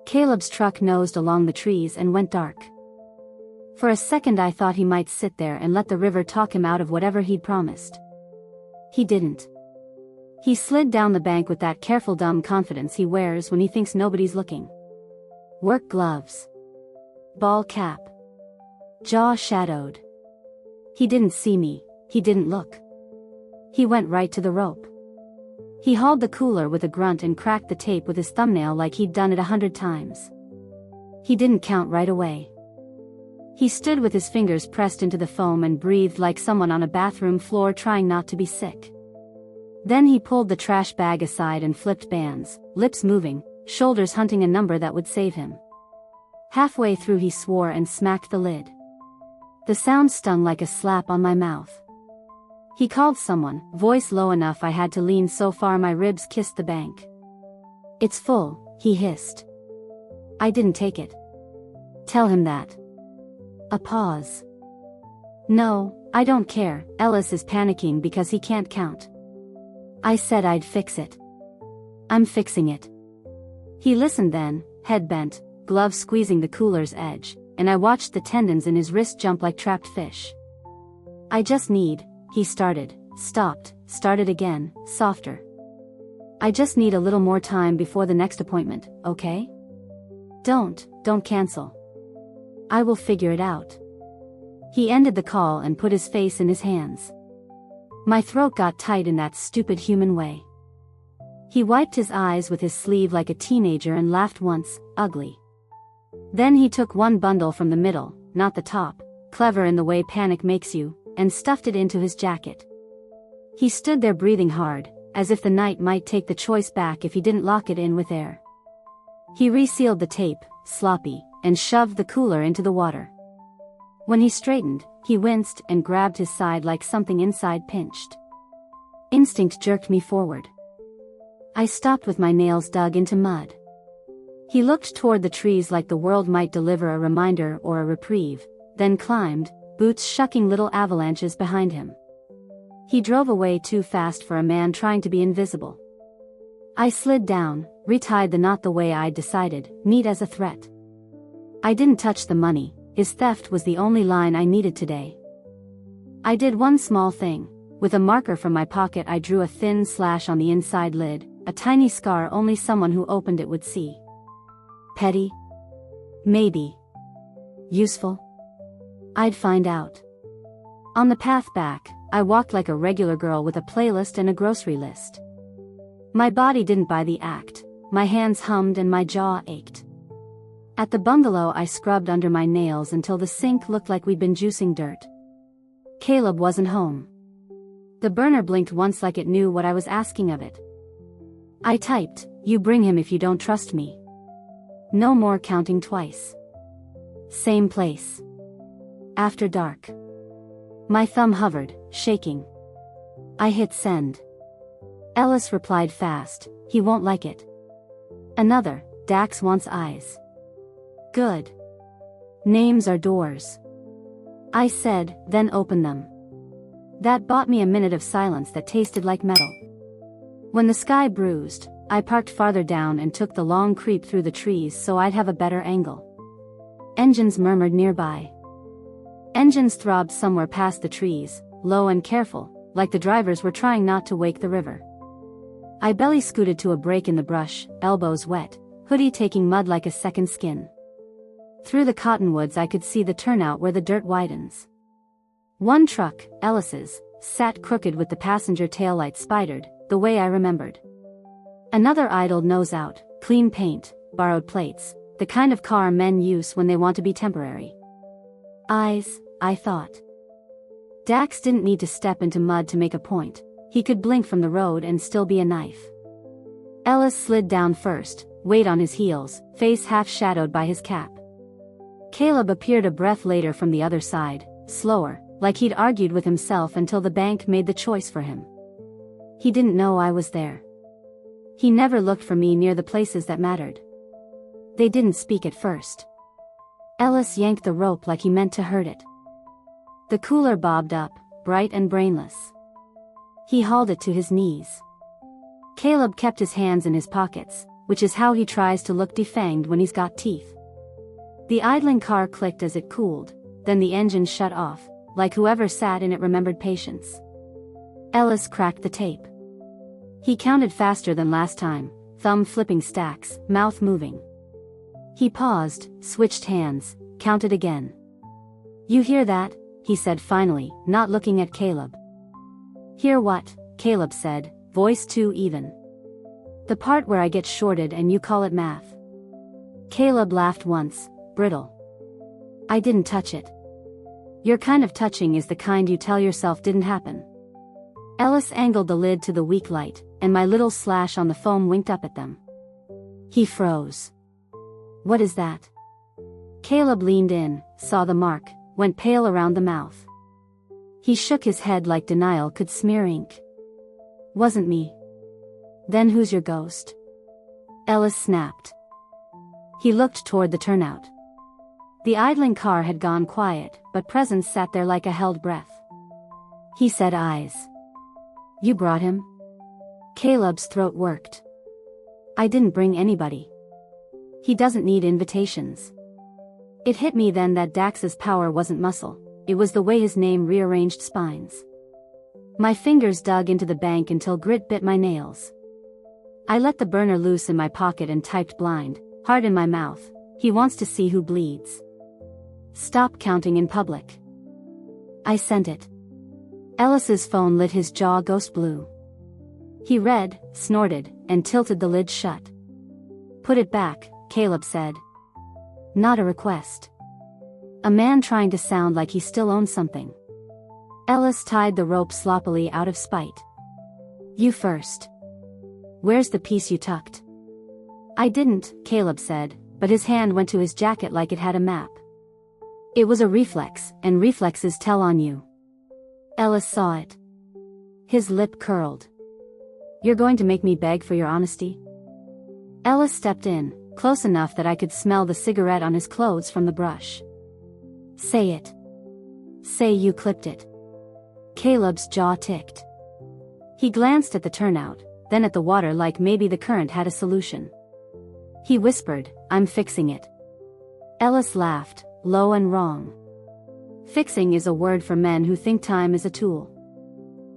Caleb's truck nosed along the trees and went dark. For a second I thought he might sit there and let the river talk him out of whatever he'd promised. He didn't. He slid down the bank with that careful dumb confidence he wears when he thinks nobody's looking. Work gloves. Ball cap. Jaw shadowed. He didn't see me, he didn't look. He went right to the rope. He hauled the cooler with a grunt and cracked the tape with his thumbnail like he'd done it 100 times. He didn't count right away. He stood with his fingers pressed into the foam and breathed like someone on a bathroom floor trying not to be sick. Then he pulled the trash bag aside and flipped bands, lips moving, shoulders hunting a number that would save him. Halfway through he swore and smacked the lid. The sound stung like a slap on my mouth. He called someone, voice low enough I had to lean so far my ribs kissed the bank. It's full, he hissed. I didn't take it. Tell him that. A pause. No, I don't care, Ellis is panicking because he can't count. I said I'd fix it. I'm fixing it. He listened then, head bent, gloves squeezing the cooler's edge, and I watched the tendons in his wrist jump like trapped fish. I just need, he started, stopped, started again, softer. I just need a little more time before the next appointment, okay? Don't cancel. I will figure it out. He ended the call and put his face in his hands. My throat got tight in that stupid human way. He wiped his eyes with his sleeve like a teenager and laughed once, ugly. Then he took one bundle from the middle, not the top, clever in the way panic makes you, and stuffed it into his jacket. He stood there breathing hard, as if the night might take the choice back if he didn't lock it in with air. He resealed the tape, sloppy, and shoved the cooler into the water. When he straightened, he winced and grabbed his side like something inside pinched. Instinct jerked me forward. I stopped with my nails dug into mud. He looked toward the trees like the world might deliver a reminder or a reprieve, then climbed, boots shucking little avalanches behind him. He drove away too fast for a man trying to be invisible. I slid down, retied the knot the way I'd decided, neat as a threat. I didn't touch the money, his theft was the only line I needed today. I did one small thing. With a marker from my pocket I drew a thin slash on the inside lid, a tiny scar only someone who opened it would see. Petty? Maybe. Useful? I'd find out. On the path back, I walked like a regular girl with a playlist and a grocery list. My body didn't buy the act, my hands hummed and my jaw ached. At the bungalow I scrubbed under my nails until the sink looked like we'd been juicing dirt. Caleb wasn't home. The burner blinked once like it knew what I was asking of it. I typed, "You bring him if you don't trust me." No more counting twice. Same place. After dark. My thumb hovered, shaking. I hit send. Ellis replied fast, "He won't like it." Another, "Dax wants eyes." Good. Names are doors. I said, "Then open them." That bought me a minute of silence that tasted like metal. When the sky bruised, I parked farther down and took the long creep through the trees so I'd have a better angle. Engines murmured nearby. Engines throbbed somewhere past the trees, low and careful, like the drivers were trying not to wake the river. I belly scooted to a break in the brush, elbows wet, hoodie taking mud like a second skin. Through the cottonwoods I could see the turnout where the dirt widens. One truck, Ellis's, sat crooked with the passenger taillight spidered, the way I remembered. Another idled nose out, clean paint, borrowed plates, the kind of car men use when they want to be temporary. Eyes, I thought. Dax didn't need to step into mud to make a point. He could blink from the road and still be a knife. Ellis slid down first, weight on his heels, face half shadowed by his cap. Caleb appeared a breath later from the other side, slower, like he'd argued with himself until the bank made the choice for him. He didn't know I was there. He never looked for me near the places that mattered. They didn't speak at first. Ellis yanked the rope like he meant to hurt it. The cooler bobbed up, bright and brainless. He hauled it to his knees. Caleb kept his hands in his pockets, which is how he tries to look defanged when he's got teeth. The idling car clicked as it cooled, then the engine shut off, like whoever sat in it remembered patience. Ellis cracked the tape. He counted faster than last time, thumb flipping stacks, mouth moving. He paused, switched hands, counted again. "You hear that?" he said finally, not looking at Caleb. "Hear what?" Caleb said, voice too even. "The part where I get shorted and you call it math." Caleb laughed once, brittle. "I didn't touch it. Your kind of touching is the kind you tell yourself didn't happen." Ellis angled the lid to the weak light, and my little slash on the foam winked up at them. He froze. "What is that?" Caleb leaned in, saw the mark, went pale around the mouth. He shook his head like denial could smear ink. "Wasn't me." "Then who's your ghost?" Ellis snapped. He looked toward the turnout. The idling car had gone quiet, but presence sat there like a held breath. He said, "Eyes. You brought him?" Caleb's throat worked. "I didn't bring anybody. He doesn't need invitations." It hit me then that Dax's power wasn't muscle, it was the way his name rearranged spines. My fingers dug into the bank until grit bit my nails. I let the burner loose in my pocket and typed blind, heart in my mouth, "He wants to see who bleeds. Stop counting in public." I sent it. Ellis's phone lit his jaw ghost blue. He read, snorted, and tilted the lid shut. "Put it back," Caleb said. "Not a request." A man trying to sound like he still owned something. Ellis tied the rope sloppily out of spite. "You first. Where's the piece you tucked?" "I didn't," Caleb said, but his hand went to his jacket like it had a map. It was a reflex, and reflexes tell on you. Ellis saw it. His lip curled. "You're going to make me beg for your honesty?" Ellis stepped in, close enough that I could smell the cigarette on his clothes from the brush. "Say it. Say you clipped it." Caleb's jaw ticked. He glanced at the turnout, then at the water like maybe the current had a solution. He whispered, "I'm fixing it." Ellis laughed, low and wrong. Fixing is a word for men who think time is a tool.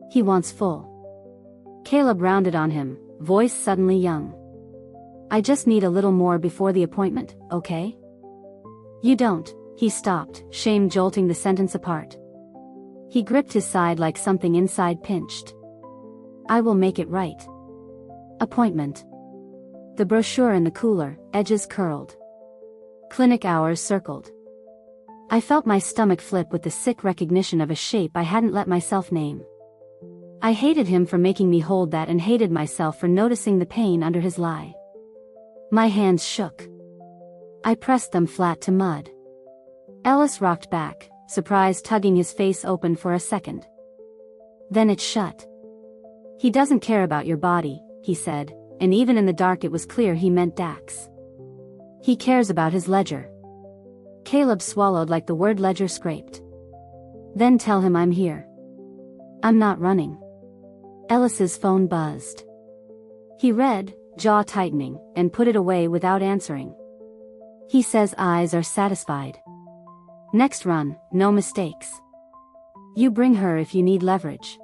"He wants full." Caleb rounded on him, voice suddenly young. "I just need a little more before the appointment, okay?" "You don't." He stopped, shame jolting the sentence apart. He gripped his side like something inside pinched. "I will make it right." Appointment. The brochure in the cooler, edges curled. Clinic hours circled. I felt my stomach flip with the sick recognition of a shape I hadn't let myself name. I hated him for making me hold that and hated myself for noticing the pain under his lie. My hands shook. I pressed them flat to mud. Ellis rocked back, surprise tugging his face open for a second. Then it shut. He doesn't care about your body, he said, and even in the dark it was clear he meant Dax. He cares about his ledger. Caleb swallowed like the word ledger scraped. Then tell him I'm here. I'm not running. Ellis's phone buzzed. He read, jaw tightening, and put it away without answering. He says eyes are satisfied. Next run, no mistakes. You bring her if you need leverage.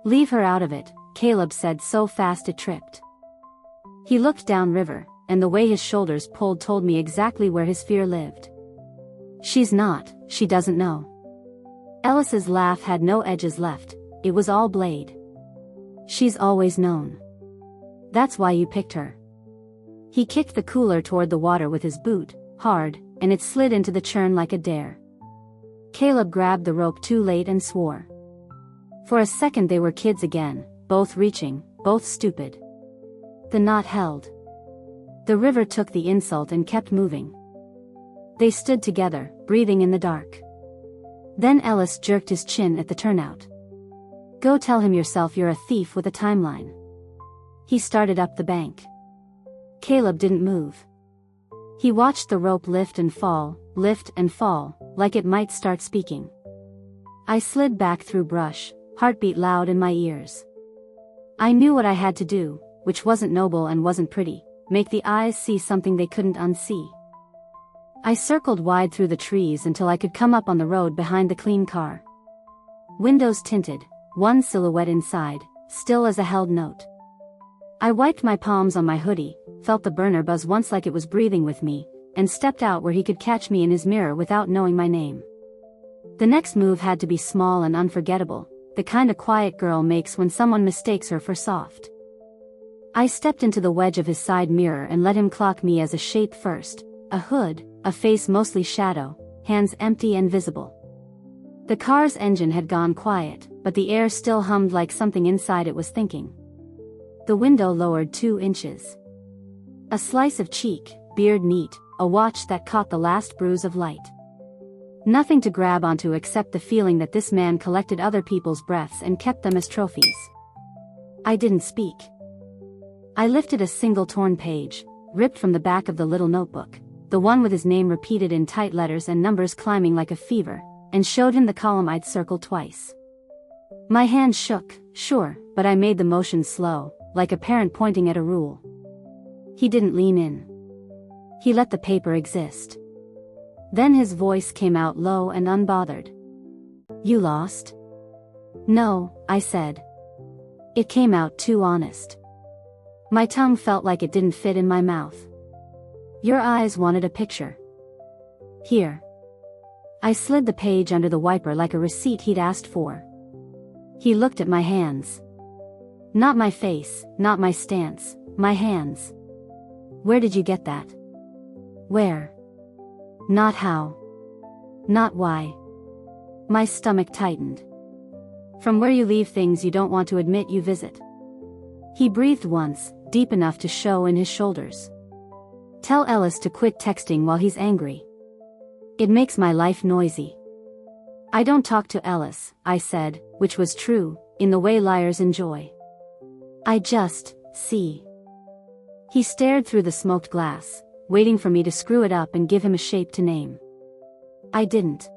Leave her out of it, Caleb said so fast it tripped. He looked downriver, and the way his shoulders pulled told me exactly where his fear lived. She's not, she doesn't know. Ellis's laugh had no edges left, it was all blade. She's always known. That's why you picked her. He kicked the cooler toward the water with his boot, hard, and it slid into the churn like a dare. Caleb grabbed the rope too late and swore. For a second they were kids again, both reaching, both stupid. The knot held. The river took the insult and kept moving. They stood together, breathing in the dark. Then Ellis jerked his chin at the turnout. Go tell him yourself you're a thief with a timeline. He started up the bank. Caleb didn't move. He watched the rope lift and fall, like it might start speaking. I slid back through brush, heartbeat loud in my ears. I knew what I had to do, which wasn't noble and wasn't pretty, make the eyes see something they couldn't unsee. I circled wide through the trees until I could come up on the road behind the clean car. Windows tinted, one silhouette inside, still as a held note. I wiped my palms on my hoodie, felt the burner buzz once like it was breathing with me, and stepped out where he could catch me in his mirror without knowing my name. The next move had to be small and unforgettable, the kind a quiet girl makes when someone mistakes her for soft. I stepped into the wedge of his side mirror and let him clock me as a shape first, a hood, a face mostly shadow, hands empty and visible. The car's engine had gone quiet, but the air still hummed like something inside it was thinking. The window lowered 2 inches. A slice of cheek, beard neat, a watch that caught the last bruise of light. Nothing to grab onto except the feeling that this man collected other people's breaths and kept them as trophies. I didn't speak. I lifted a single torn page, ripped from the back of the little notebook, the one with his name repeated in tight letters and numbers climbing like a fever, and showed him the column I'd circled twice. My hand shook, sure, but I made the motion slow, like a parent pointing at a rule. He didn't lean in. He let the paper exist. Then his voice came out low and unbothered. You lost? No, I said. It came out too honest. My tongue felt like it didn't fit in my mouth. Your eyes wanted a picture. Here. I slid the page under the wiper like a receipt he'd asked for. He looked at my hands. Not my face, not my stance, my hands. Where did you get that? Where? Not how. Not why. My stomach tightened. From where you leave things you don't want to admit you visit. He breathed once, deep enough to show in his shoulders. Tell Ellis to quit texting while he's angry. It makes my life noisy. I don't talk to Ellis, I said, which was true, in the way liars enjoy. I just, see. He stared through the smoked glass, waiting for me to screw it up and give him a shape to name. I didn't.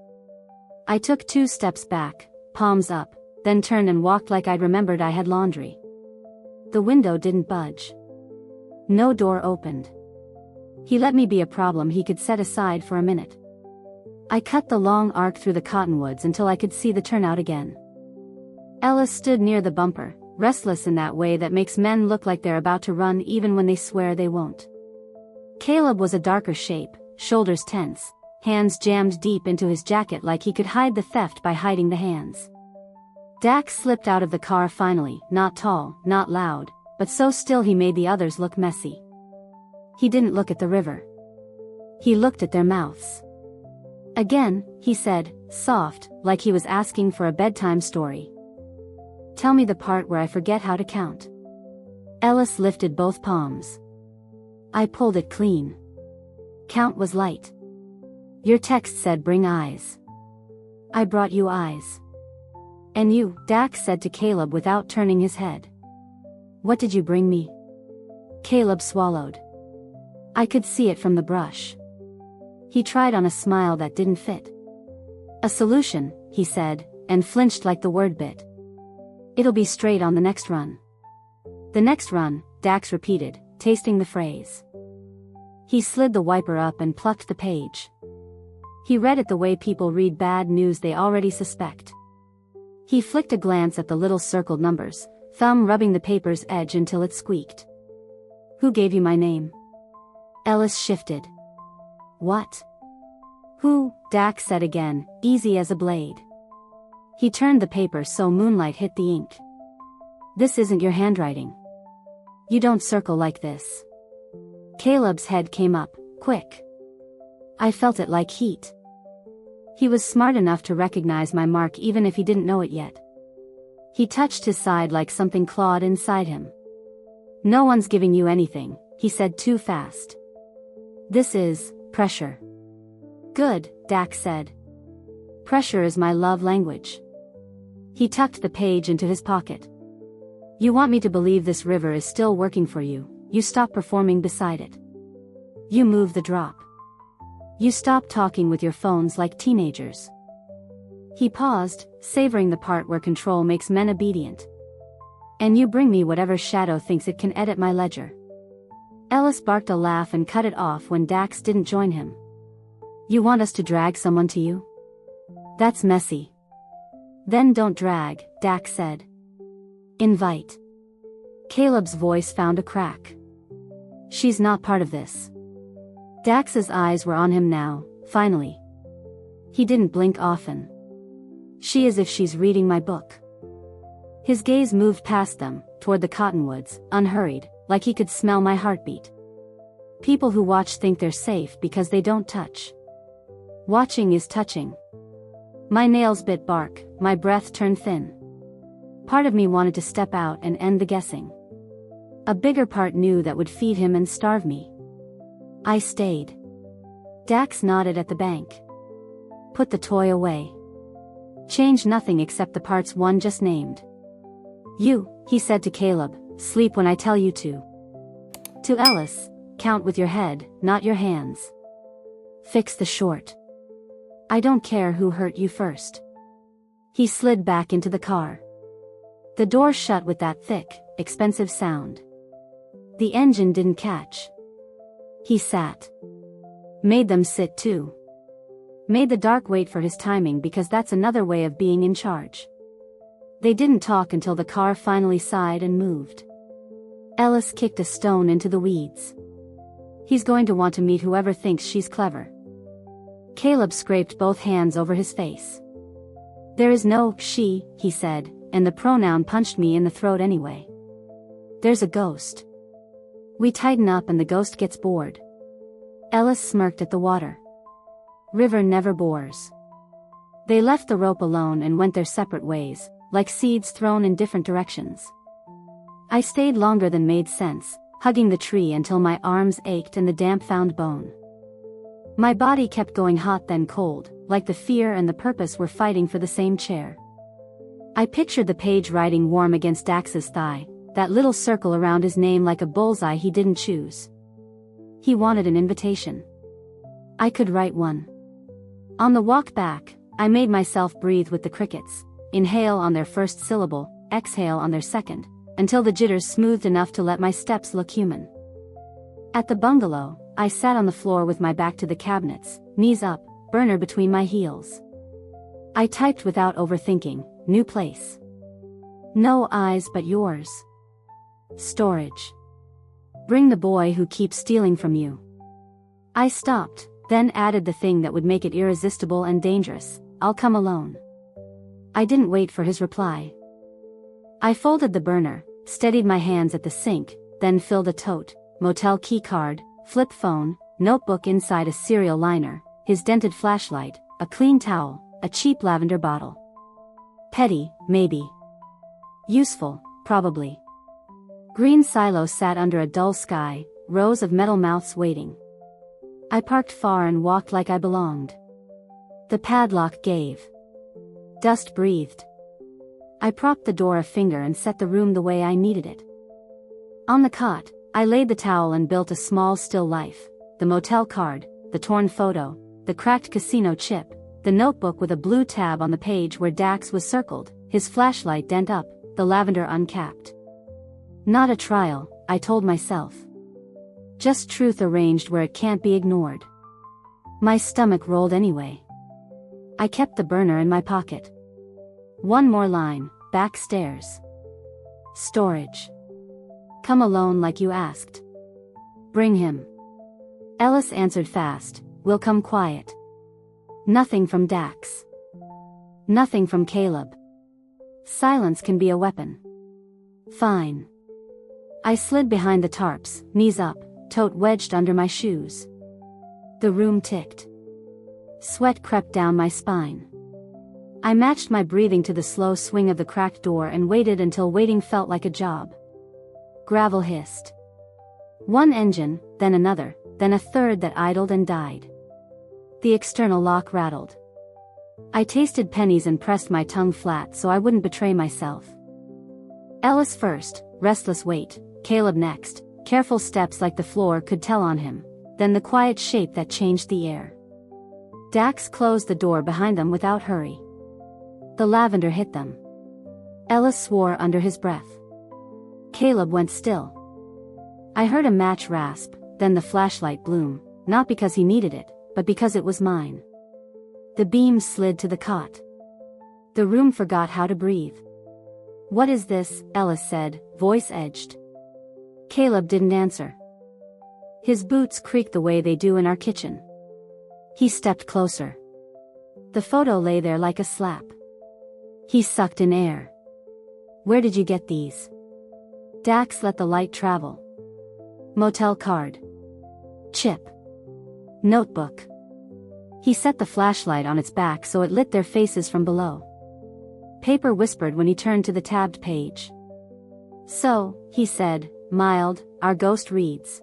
I took 2 steps back, palms up, then turned and walked like I'd remembered I had laundry. The window didn't budge. No door opened. He let me be a problem he could set aside for a minute. I cut the long arc through the cottonwoods until I could see the turnout again. Ellis stood near the bumper, restless in that way that makes men look like they're about to run even when they swear they won't. Caleb was a darker shape, shoulders tense, hands jammed deep into his jacket like he could hide the theft by hiding the hands. Dax slipped out of the car finally, not tall, not loud, but so still he made the others look messy. He didn't look at the river. He looked at their mouths. Again, he said, soft, like he was asking for a bedtime story. Tell me the part where I forget how to count. Ellis lifted both palms. I pulled it clean. Count was light. Your text said bring eyes. I brought you eyes. And you, Dax said to Caleb without turning his head. What did you bring me? Caleb swallowed. I could see it from the brush. He tried on a smile that didn't fit. A solution, he said, and flinched like the word bit. It'll be straight on the next run. The next run, Dax repeated, tasting the phrase. He slid the wiper up and plucked the page. He read it the way people read bad news they already suspect. He flicked a glance at the little circled numbers, thumb rubbing the paper's edge until it squeaked. Who gave you my name? Ellis shifted. What? Who? Dax said again, easy as a blade. He turned the paper so moonlight hit the ink. This isn't your handwriting. You don't circle like this. Caleb's head came up, quick. I felt it like heat. He was smart enough to recognize my mark even if he didn't know it yet. He touched his side like something clawed inside him. No one's giving you anything, he said too fast. This is pressure. Good, Dax said. Pressure is my love language. He tucked the page into his pocket. You want me to believe this river is still working for you, you stop performing beside it. You move the drop. You stop talking with your phones like teenagers. He paused, savoring the part where control makes men obedient. And you bring me whatever shadow thinks it can edit my ledger. Ellis barked a laugh and cut it off when Dax didn't join him. You want us to drag someone to you? That's messy. Then don't drag, Dax said. Invite. Caleb's voice found a crack. She's not part of this. Dax's eyes were on him now, finally. He didn't blink often. She as if she's reading my book. His gaze moved past them, toward the cottonwoods, unhurried, like he could smell my heartbeat. People who watch think they're safe because they don't touch. Watching is touching. My nails bit bark, my breath turned thin. Part of me wanted to step out and end the guessing. A bigger part knew that would feed him and starve me. I stayed. Dax nodded at the bank. Put the toy away. Change nothing except the parts one just named. You, he said to Caleb, sleep when I tell you to. To Ellis, count with your head, not your hands. Fix the short. I don't care who hurt you first. He slid back into the car. The door shut with that thick, expensive sound. The engine didn't catch. He sat. Made them sit too. Made the dark wait for his timing because that's another way of being in charge. They didn't talk until the car finally sighed and moved. Ellis kicked a stone into the weeds. He's going to want to meet whoever thinks she's clever. Caleb scraped both hands over his face. There is no she, he said, and the pronoun punched me in the throat anyway. There's a ghost. We tighten up and the ghost gets bored. Ellis smirked at the water. River never bores. They left the rope alone and went their separate ways, like seeds thrown in different directions. I stayed longer than made sense, hugging the tree until my arms ached and the damp found bone. My body kept going hot then cold, like the fear and the purpose were fighting for the same chair. I pictured the page writing warm against Dax's thigh, that little circle around his name like a bullseye he didn't choose. He wanted an invitation. I could write one. On the walk back, I made myself breathe with the crickets, inhale on their first syllable, exhale on their second, until the jitters smoothed enough to let my steps look human. At the bungalow, I sat on the floor with my back to the cabinets, knees up, burner between my heels. I typed without overthinking, new place. No eyes but yours. Storage. Bring the boy who keeps stealing from you. I stopped, then added the thing that would make it irresistible and dangerous, I'll come alone. I didn't wait for his reply. I folded the burner, steadied my hands at the sink, then filled a tote, motel key card, flip phone, notebook inside a cereal liner, his dented flashlight, a clean towel, a cheap lavender bottle. Petty, maybe. Useful, probably. Green silos sat under a dull sky, rows of metal mouths waiting. I parked far and walked like I belonged. The padlock gave. Dust breathed. I propped the door a finger and set the room the way I needed it. On the cot, I laid the towel and built a small still life, the motel card, the torn photo, the cracked casino chip, the notebook with a blue tab on the page where Dax was circled, his flashlight dent up, the lavender uncapped. Not a trial, I told myself. Just truth arranged where it can't be ignored. My stomach rolled anyway. I kept the burner in my pocket. One more line, backstairs. Storage. Come alone like you asked. Bring him. Ellis answered fast, we'll come quiet. Nothing from Dax. Nothing from Caleb. Silence can be a weapon. Fine. I slid behind the tarps, knees up, tote wedged under my shoes. The room ticked. Sweat crept down my spine. I matched my breathing to the slow swing of the cracked door and waited until waiting felt like a job. Gravel hissed. One engine, then another, then a third that idled and died. The external lock rattled. I tasted pennies and pressed my tongue flat so I wouldn't betray myself. Ellis first, restless wait, Caleb next, careful steps like the floor could tell on him, then the quiet shape that changed the air. Dax closed the door behind them without hurry. The lavender hit them. Ellis swore under his breath. Caleb went still. I heard a match rasp, then the flashlight bloom, not because he needed it, but because it was mine. The beam slid to the cot. The room forgot how to breathe. What is this? Ellis said, voice edged. Caleb didn't answer. His boots creaked the way they do in our kitchen. He stepped closer. The photo lay there like a slap. He sucked in air. Where did you get these? Dax let the light travel. Motel card. Chip. Notebook. He set the flashlight on its back so it lit their faces from below. Paper whispered when he turned to the tabbed page. So, he said, mild, our ghost reads.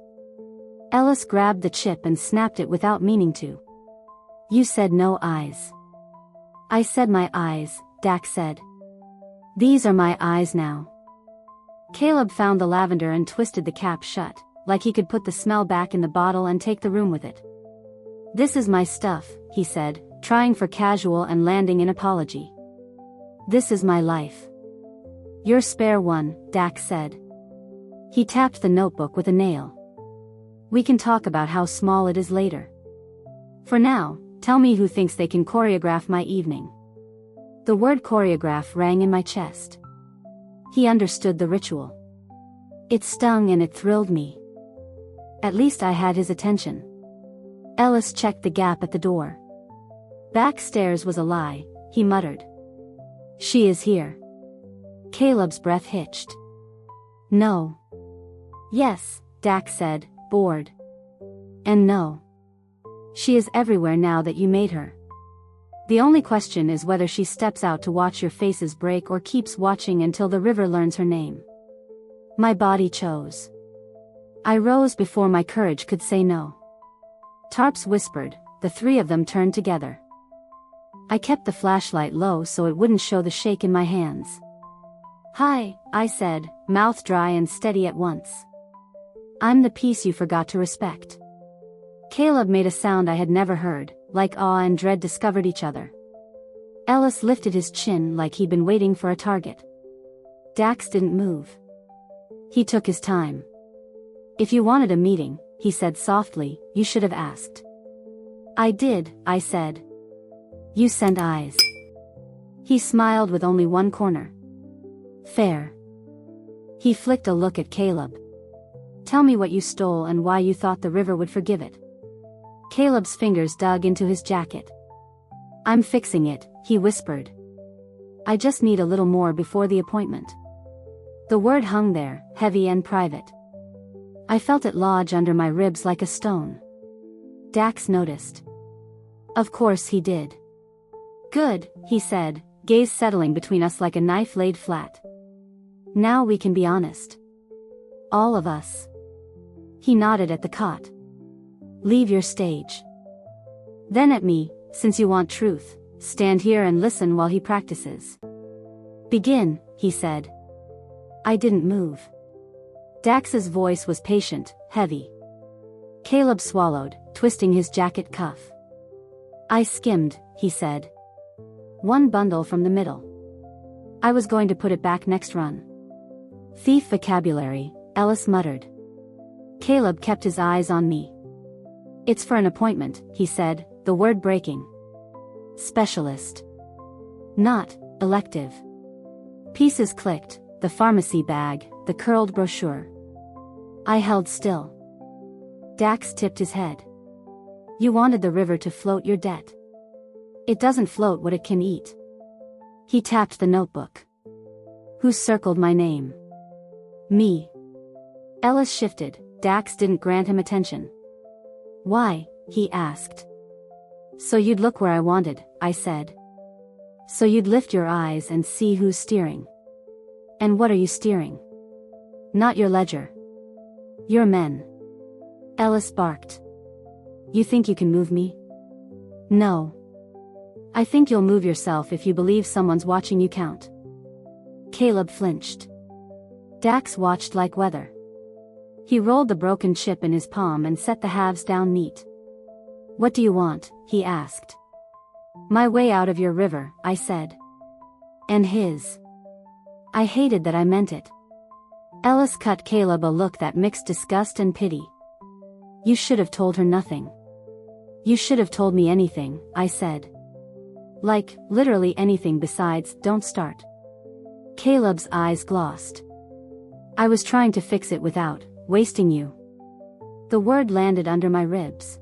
Ellis grabbed the chip and snapped it without meaning to. You said no eyes. I said my eyes, Dax said. These are my eyes now. Caleb found the lavender and twisted the cap shut, like he could put the smell back in the bottle and take the room with it. This is my stuff, he said, trying for casual and landing in apology. This is my life. Your spare one, Dax said. He tapped the notebook with a nail. We can talk about how small it is later. For now, tell me who thinks they can choreograph my evening. The word choreograph rang in my chest. He understood the ritual. It stung and it thrilled me. At least I had his attention. Ellis checked the gap at the door. Backstairs was a lie, he muttered. She is here. Caleb's breath hitched. No. Yes, Dax said, bored. And no. She is everywhere now that you made her. The only question is whether she steps out to watch your faces break or keeps watching until the river learns her name. My body chose. I rose before my courage could say no. Tarps whispered, the three of them turned together. I kept the flashlight low so it wouldn't show the shake in my hands. Hi, I said, mouth dry and steady at once. I'm the piece you forgot to respect. Caleb made a sound I had never heard, like awe and dread discovered each other. Ellis lifted his chin like he'd been waiting for a target. Dax didn't move. He took his time. If you wanted a meeting, he said softly, you should have asked. I did, I said. You sent eyes. He smiled with only one corner. Fair. He flicked a look at Caleb. Tell me what you stole and why you thought the river would forgive it. Caleb's fingers dug into his jacket. I'm fixing it, he whispered. I just need a little more before the appointment. The word hung there, heavy and private. I felt it lodge under my ribs like a stone. Dax noticed. Of course he did. Good, he said, gaze settling between us like a knife laid flat. Now we can be honest. All of us. He nodded at the cot. Leave your stage. Then at me, since you want truth, stand here and listen while he practices. Begin, he said. I didn't move. Dax's voice was patient, heavy. Caleb swallowed, twisting his jacket cuff. I skimmed, he said. One bundle from the middle. I was going to put it back next run. Thief vocabulary, Ellis muttered. Caleb kept his eyes on me. It's for an appointment, he said, the word breaking. Specialist. Not elective. Pieces clicked, the pharmacy bag, the curled brochure. I held still. Dax tipped his head. You wanted the river to float your debt. It doesn't float what it can eat. He tapped the notebook. Who circled my name? Me. Ellis shifted. Dax didn't grant him attention. Why? He asked. So you'd look where I wanted, I said. So you'd lift your eyes and see who's steering. And what are you steering? Not your ledger. Your men. Ellis barked. You think you can move me? No. I think you'll move yourself if you believe someone's watching you count. Caleb flinched. Dax watched like weather. He rolled the broken chip in his palm and set the halves down neat. What do you want? He asked. My way out of your river, I said. And his. I hated that I meant it. Ellis cut Caleb a look that mixed disgust and pity. You should have told her nothing. You should have told me anything, I said. Like, literally anything besides, don't start. Caleb's eyes glossed. I was trying to fix it without wasting you. The word landed under my ribs.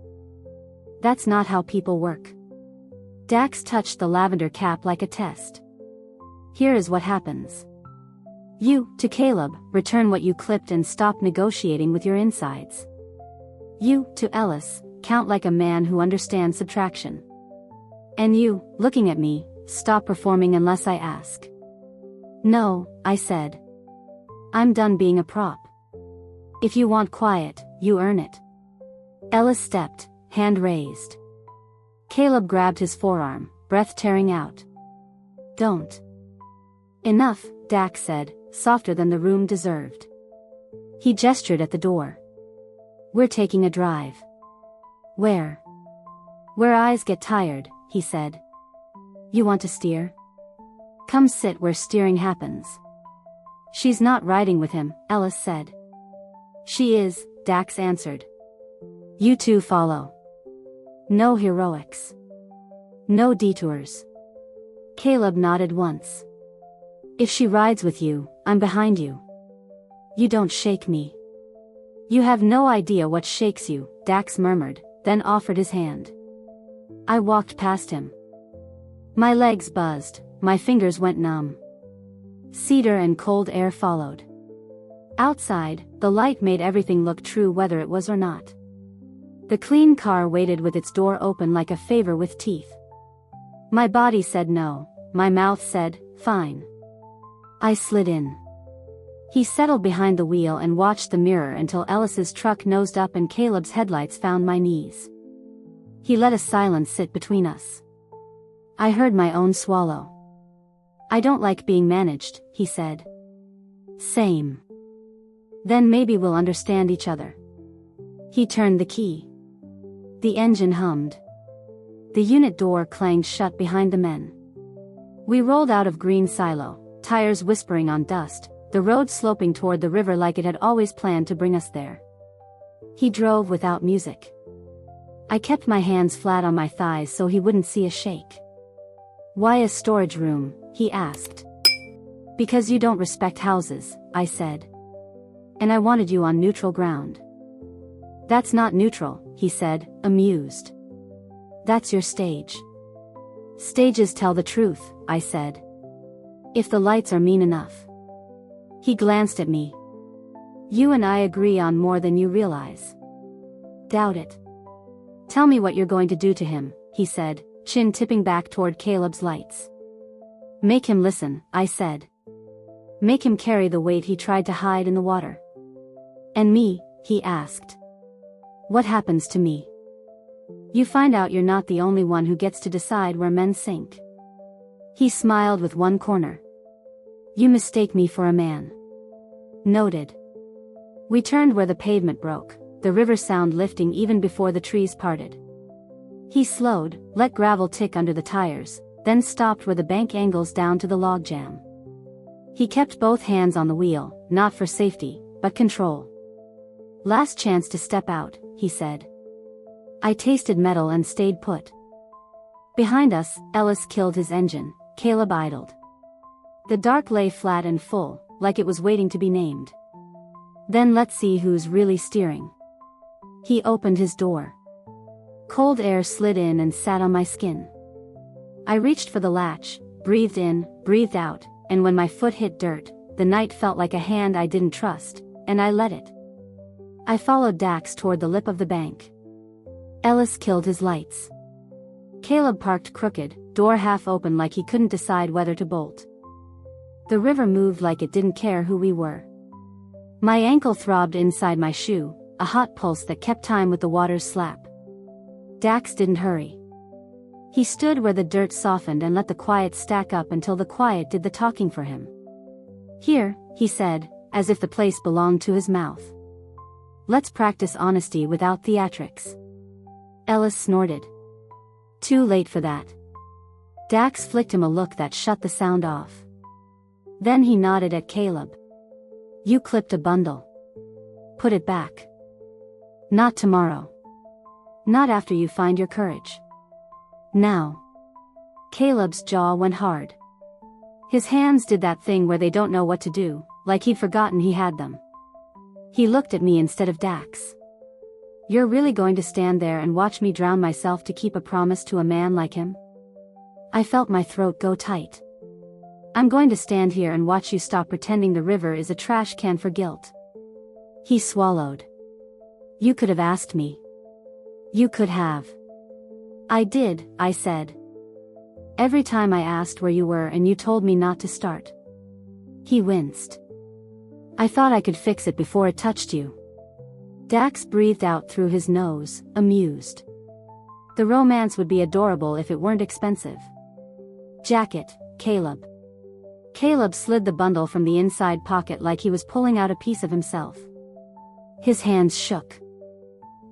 That's not how people work. Dax touched the lavender cap like a test. Here is what happens. You, to Caleb, return what you clipped and stop negotiating with your insides. You, to Ellis, count like a man who understands subtraction. And you, looking at me, stop performing unless I ask. No, I said. I'm done being a prop. If you want quiet, you earn it. Ellis stepped, hand raised. Caleb grabbed his forearm, breath tearing out. Don't. Enough, Dax said, softer than the room deserved. He gestured at the door. We're taking a drive. Where? Where eyes get tired, he said. You want to steer? Come sit where steering happens. She's not riding with him, Ellis said. She is, Dax answered. You two follow. No heroics. No detours. Caleb nodded once. If she rides with you, I'm behind you. You don't shake me. You have no idea what shakes you, Dax murmured, then offered his hand. I walked past him. My legs buzzed, my fingers went numb. Cedar and cold air followed. Outside, the light made everything look true whether it was or not. The clean car waited with its door open like a favor with teeth. My body said no, my mouth said, fine. I slid in. He settled behind the wheel and watched the mirror until Ellis's truck nosed up and Caleb's headlights found my knees. He let a silence sit between us. I heard my own swallow. I don't like being managed, he said. Same. Then maybe we'll understand each other. He turned the key. The engine hummed. The unit door clanged shut behind the men. We rolled out of green silo, tires whispering on dust, the road sloping toward the river like it had always planned to bring us there. He drove without music. I kept my hands flat on my thighs so he wouldn't see a shake. Why a storage room? He asked. Because you don't respect houses, I said. And I wanted you on neutral ground. That's not neutral, he said, amused. That's your stage. Stages tell the truth, I said. If the lights are mean enough. He glanced at me. You and I agree on more than you realize. Doubt it. Tell me what you're going to do to him, he said, chin tipping back toward Caleb's lights. Make him listen, I said. Make him carry the weight he tried to hide in the water. And me, he asked. What happens to me? You find out you're not the only one who gets to decide where men sink. He smiled with one corner. You mistake me for a man. Noted. We turned where the pavement broke, the river sound lifting even before the trees parted. He slowed, let gravel tick under the tires, then stopped where the bank angles down to the logjam. He kept both hands on the wheel, not for safety, but control. Last chance to step out, he said. I tasted metal and stayed put. Behind us, Ellis killed his engine, Caleb idled. The dark lay flat and full, like it was waiting to be named. Then let's see who's really steering. He opened his door. Cold air slid in and sat on my skin. I reached for the latch, breathed in, breathed out, and when my foot hit dirt, the night felt like a hand I didn't trust, and I let it. I followed Dax toward the lip of the bank. Ellis killed his lights. Caleb parked crooked, door half open like he couldn't decide whether to bolt. The river moved like it didn't care who we were. My ankle throbbed inside my shoe, a hot pulse that kept time with the water's slap. Dax didn't hurry. He stood where the dirt softened and let the quiet stack up until the quiet did the talking for him. Here, he said, as if the place belonged to his mouth. Let's practice honesty without theatrics. Ellis snorted. Too late for that. Dax flicked him a look that shut the sound off. Then he nodded at Caleb. You clipped a bundle. Put it back. Not tomorrow. Not after you find your courage. Now. Caleb's jaw went hard. His hands did that thing where they don't know what to do, like he'd forgotten he had them. He looked at me instead of Dax. You're really going to stand there and watch me drown myself to keep a promise to a man like him? I felt my throat go tight. I'm going to stand here and watch you stop pretending the river is a trash can for guilt. He swallowed. You could have asked me. You could have. I did, I said. Every time I asked where you were and you told me not to start. He winced. I thought I could fix it before it touched you. Dax breathed out through his nose, amused. The romance would be adorable if it weren't expensive. Jacket, Caleb. Caleb slid the bundle from the inside pocket like he was pulling out a piece of himself. His hands shook.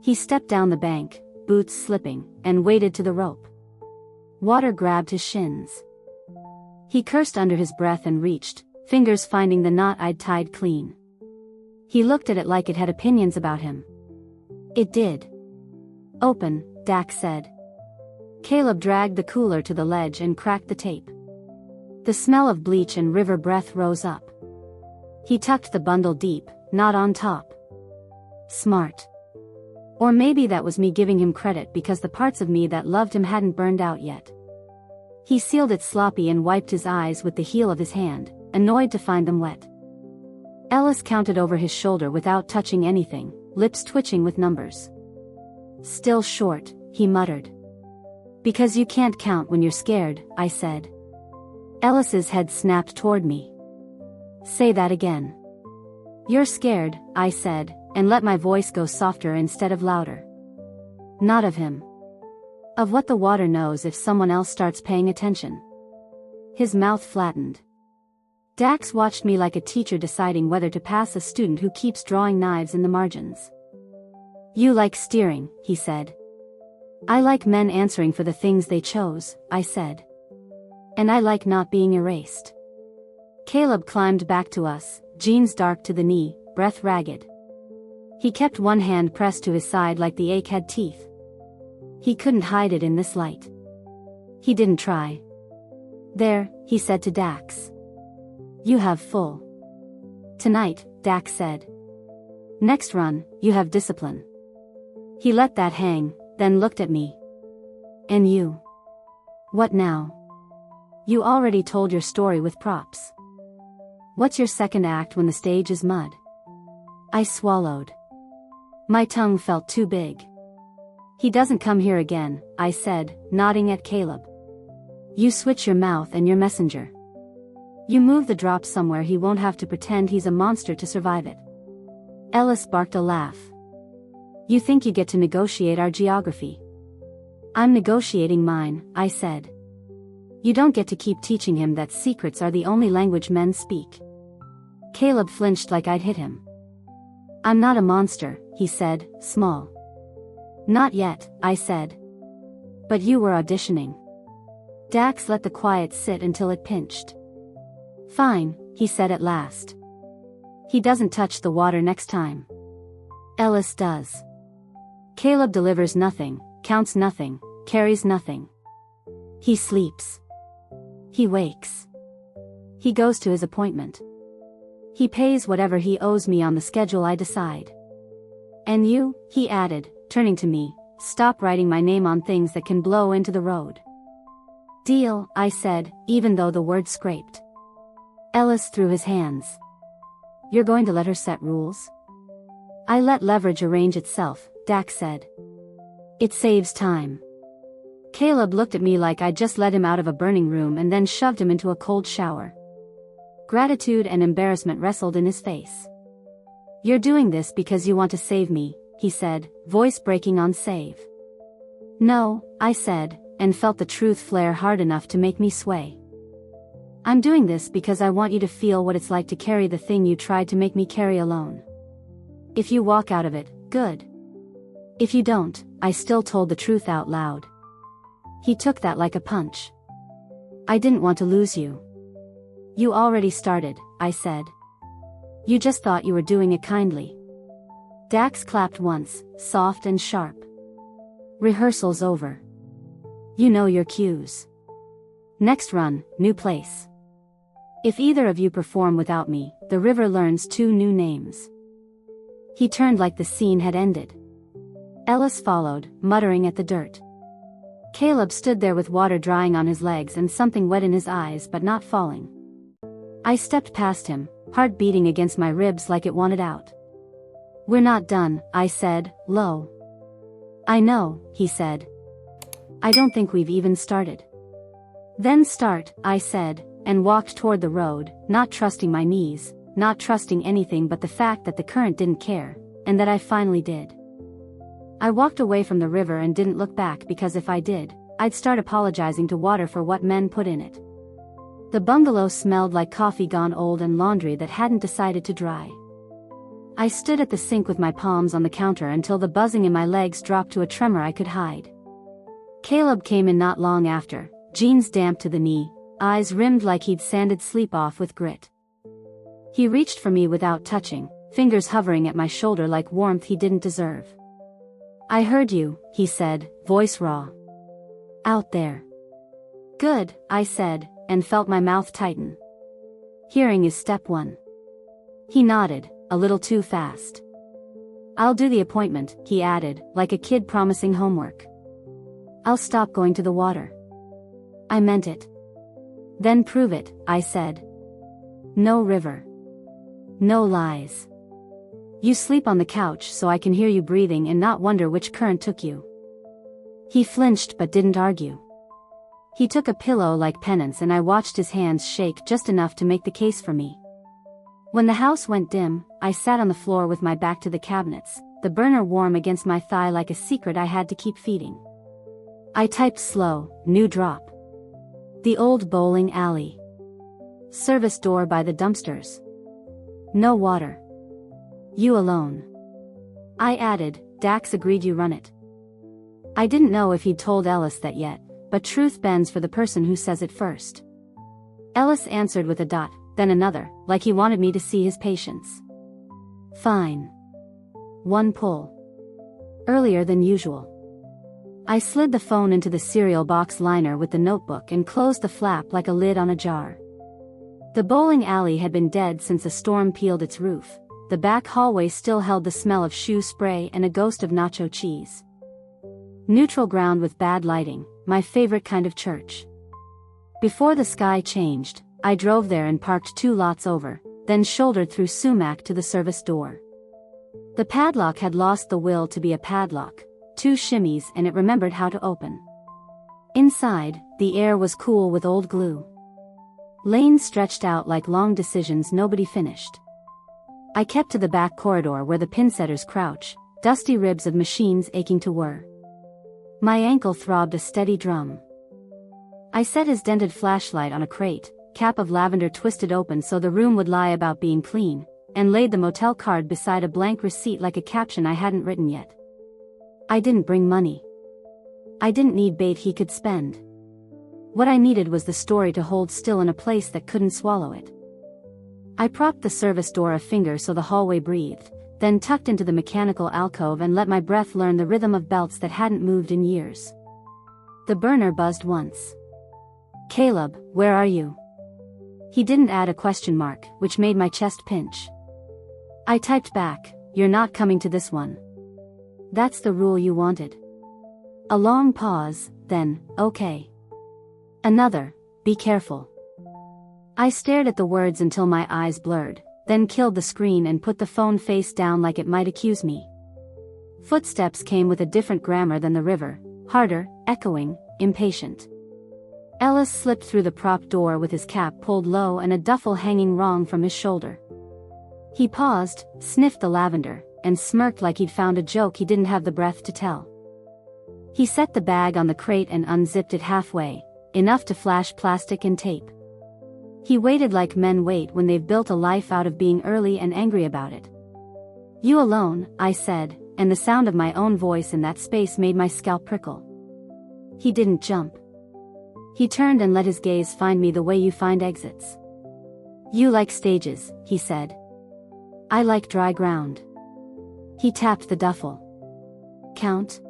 He stepped down the bank, boots slipping, and waded to the rope. Water grabbed his shins. He cursed under his breath and reached, fingers finding the knot I'd tied clean. He looked at it like it had opinions about him. It did. Open, Dax said. Caleb dragged the cooler to the ledge and cracked the tape. The smell of bleach and river breath rose up. He tucked the bundle deep, not on top. Smart. Or maybe that was me giving him credit because the parts of me that loved him hadn't burned out yet. He sealed it sloppy and wiped his eyes with the heel of his hand, annoyed to find them wet. Ellis counted over his shoulder without touching anything, lips twitching with numbers. Still short, he muttered. Because you can't count when you're scared, I said. Ellis's head snapped toward me. Say that again. You're scared, I said, and let my voice go softer instead of louder. Not of him. Of what the water knows if someone else starts paying attention. His mouth flattened. Dax watched me like a teacher deciding whether to pass a student who keeps drawing knives in the margins. You like steering, he said. I like men answering for the things they chose, I said. And I like not being erased. Caleb climbed back to us, jeans dark to the knee, breath ragged. He kept one hand pressed to his side like the ache had teeth. He couldn't hide it in this light. He didn't try. There, he said to Dax. You have full. Tonight, Dax said. Next run, you have discipline. He let that hang, then looked at me. And you? What now? You already told your story with props. What's your second act when the stage is mud? I swallowed. My tongue felt too big. He doesn't come here again, I said, nodding at Caleb. You switch your mouth and your messenger. You move the drop somewhere he won't have to pretend he's a monster to survive it. Ellis barked a laugh. You think you get to negotiate our geography? I'm negotiating mine, I said. You don't get to keep teaching him that secrets are the only language men speak. Caleb flinched like I'd hit him. I'm not a monster, he said, small. Not yet, I said. But you were auditioning. Dax let the quiet sit until it pinched. Fine, he said at last. He doesn't touch the water next time. Ellis does. Caleb delivers nothing, counts nothing, carries nothing. He sleeps. He wakes. He goes to his appointment. He pays whatever he owes me on the schedule I decide. And you, he added, turning to me, stop writing my name on things that can blow into the road. Deal, I said, even though the word scraped. Ellis threw his hands. You're going to let her set rules? I let leverage arrange itself, Dax said. It saves time. Caleb looked at me like I'd just let him out of a burning room and then shoved him into a cold shower. Gratitude and embarrassment wrestled in his face. You're doing this because you want to save me, he said, voice breaking on save. No, I said, and felt the truth flare hard enough to make me sway. I'm doing this because I want you to feel what it's like to carry the thing you tried to make me carry alone. If you walk out of it, good. If you don't, I still told the truth out loud. He took that like a punch. I didn't want to lose you. You already started, I said. You just thought you were doing it kindly. Dax clapped once, soft and sharp. Rehearsal's over. You know your cues. Next run, new place. If either of you perform without me, the river learns 2 new names. He turned like the scene had ended. Ellis followed, muttering at the dirt. Caleb stood there with water drying on his legs and something wet in his eyes but not falling. I stepped past him, heart beating against my ribs like it wanted out. We're not done, I said, low. I know, he said. I don't think we've even started. Then start, I said, and walked toward the road, not trusting my knees, not trusting anything but the fact that the current didn't care, and that I finally did. I walked away from the river and didn't look back because if I did, I'd start apologizing to water for what men put in it. The bungalow smelled like coffee gone old and laundry that hadn't decided to dry. I stood at the sink with my palms on the counter until the buzzing in my legs dropped to a tremor I could hide. Caleb came in not long after, jeans damp to the knee, eyes rimmed like he'd sanded sleep off with grit. He reached for me without touching, fingers hovering at my shoulder like warmth he didn't deserve. I heard you, he said, voice raw. Out there. Good, I said, and felt my mouth tighten. Hearing is step 1. He nodded, a little too fast. I'll do the appointment, he added, like a kid promising homework. I'll stop going to the water. I meant it. Then prove it, I said. No river. No lies. You sleep on the couch so I can hear you breathing and not wonder which current took you. He flinched but didn't argue. He took a pillow like penance and I watched his hands shake just enough to make the case for me. When the house went dim, I sat on the floor with my back to the cabinets, the burner warm against my thigh like a secret I had to keep feeding. I typed slow, new drop. The old bowling alley. Service door by the dumpsters. No water. You alone. I added, Dax agreed you run it. I didn't know if he'd told Ellis that yet, but truth bends for the person who says it first. Ellis answered with a dot, then another, like he wanted me to see his patience. Fine. 1 pull. Earlier than usual. I slid the phone into the cereal box liner with the notebook and closed the flap like a lid on a jar. The bowling alley had been dead since a storm peeled its roof. The back hallway still held the smell of shoe spray and a ghost of nacho cheese. Neutral ground with bad lighting, my favorite kind of church. Before the sky changed, I drove there and parked 2 lots over, then shouldered through sumac to the service door. The padlock had lost the will to be a padlock, 2 shimmies and it remembered how to open. Inside, the air was cool with old glue. Lanes stretched out like long decisions nobody finished. I kept to the back corridor where the pinsetters crouch, dusty ribs of machines aching to whir. My ankle throbbed a steady drum. I set his dented flashlight on a crate, cap of lavender twisted open so the room would lie about being clean, and laid the motel card beside a blank receipt like a caption I hadn't written yet. I didn't bring money. I didn't need bait he could spend. What I needed was the story to hold still in a place that couldn't swallow it. I propped the service door a finger so the hallway breathed, then tucked into the mechanical alcove and let my breath learn the rhythm of belts that hadn't moved in years. The burner buzzed once. "Caleb, where are you?" He didn't add a question mark, which made my chest pinch. I typed back, "You're not coming to this one." "That's the rule you wanted." A long pause, then, "Okay." Another, "Be careful." I stared at the words until my eyes blurred, then killed the screen and put the phone face down like it might accuse me. Footsteps came with a different grammar than the river, harder, echoing, impatient. Ellis slipped through the prop door with his cap pulled low and a duffel hanging wrong from his shoulder. He paused, sniffed the lavender, and smirked like he'd found a joke he didn't have the breath to tell. He set the bag on the crate and unzipped it halfway, enough to flash plastic and tape. He waited like men wait when they've built a life out of being early and angry about it. "You alone?" I said, and the sound of my own voice in that space made my scalp prickle. He didn't jump. He turned and let his gaze find me the way you find exits. "You like stages," he said. "I like dry ground." He tapped the duffel. "Count?"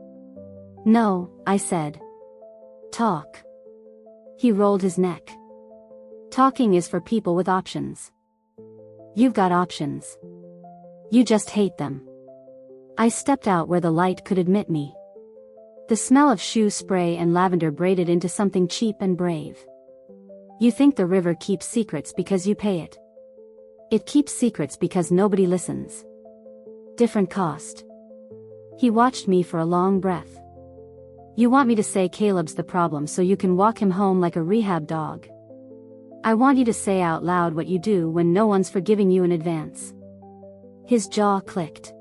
"No," I said. "Talk." He rolled his neck. "Talking is for people with options. You've got options. You just hate them." I stepped out where the light could admit me. The smell of shoe spray and lavender braided into something cheap and brave. "You think the river keeps secrets because you pay it. It keeps secrets because nobody listens. Different cost." He watched me for a long breath. "You want me to say Caleb's the problem so you can walk him home like a rehab dog. I want you to say out loud what you do when no one's forgiving you in advance." His jaw clicked.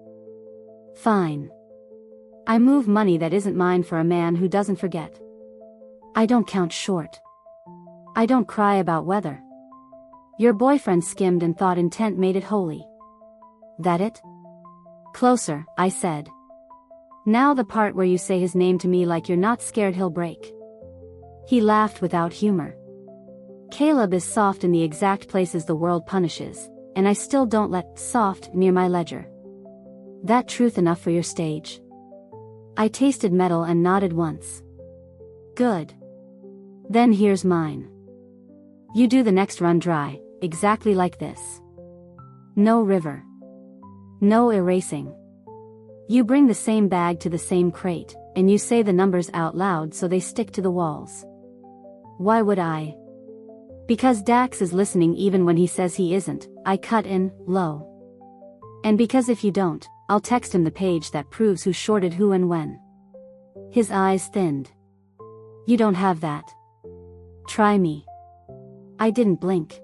"Fine. I move money that isn't mine for a man who doesn't forget. I don't count short. I don't cry about weather. Your boyfriend skimmed and thought intent made it holy. That it?" "Closer," I said. "Now the part where you say his name to me like you're not scared he'll break." He laughed without humor. "Caleb is soft in the exact places the world punishes, and I still don't let soft near my ledger. That truth enough for your stage?" I tasted metal and nodded once. "Good. Then here's mine. You do the next run dry, exactly like this. No river. No erasing. You bring the same bag to the same crate, and you say the numbers out loud so they stick to the walls." "Why would I?" "Because Dax is listening even when he says he isn't," I cut in, low. "And because if you don't, I'll text him the page that proves who shorted who and when." His eyes thinned. "You don't have that. Try me." I didn't blink.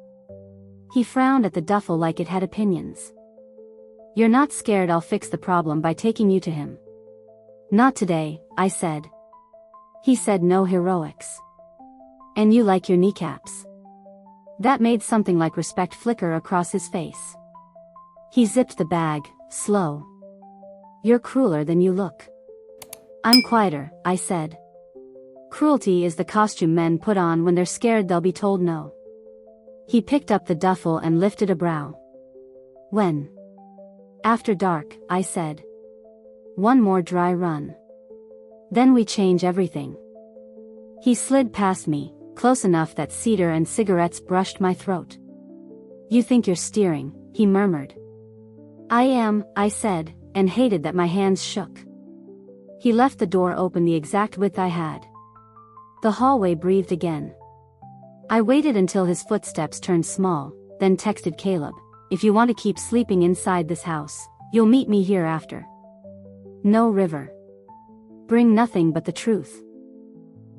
He frowned at the duffel like it had opinions. "You're not scared I'll fix the problem by taking you to him?" "Not today," I said. He said, "No heroics. And you like your kneecaps." That made something like respect flicker across his face. He zipped the bag, slow. "You're crueler than you look." "I'm quieter," I said. "Cruelty is the costume men put on when they're scared they'll be told no." He picked up the duffel and lifted a brow. "When?" "After dark," I said. "One more dry run. Then we change everything." He slid past me, close enough that cedar and cigarettes brushed my throat. "You think you're steering," he murmured. "I am," I said, and hated that my hands shook. He left the door open the exact width I had. The hallway breathed again. I waited until his footsteps turned small, then texted Caleb, "If you want to keep sleeping inside this house, you'll meet me here after. No river. Bring nothing but the truth."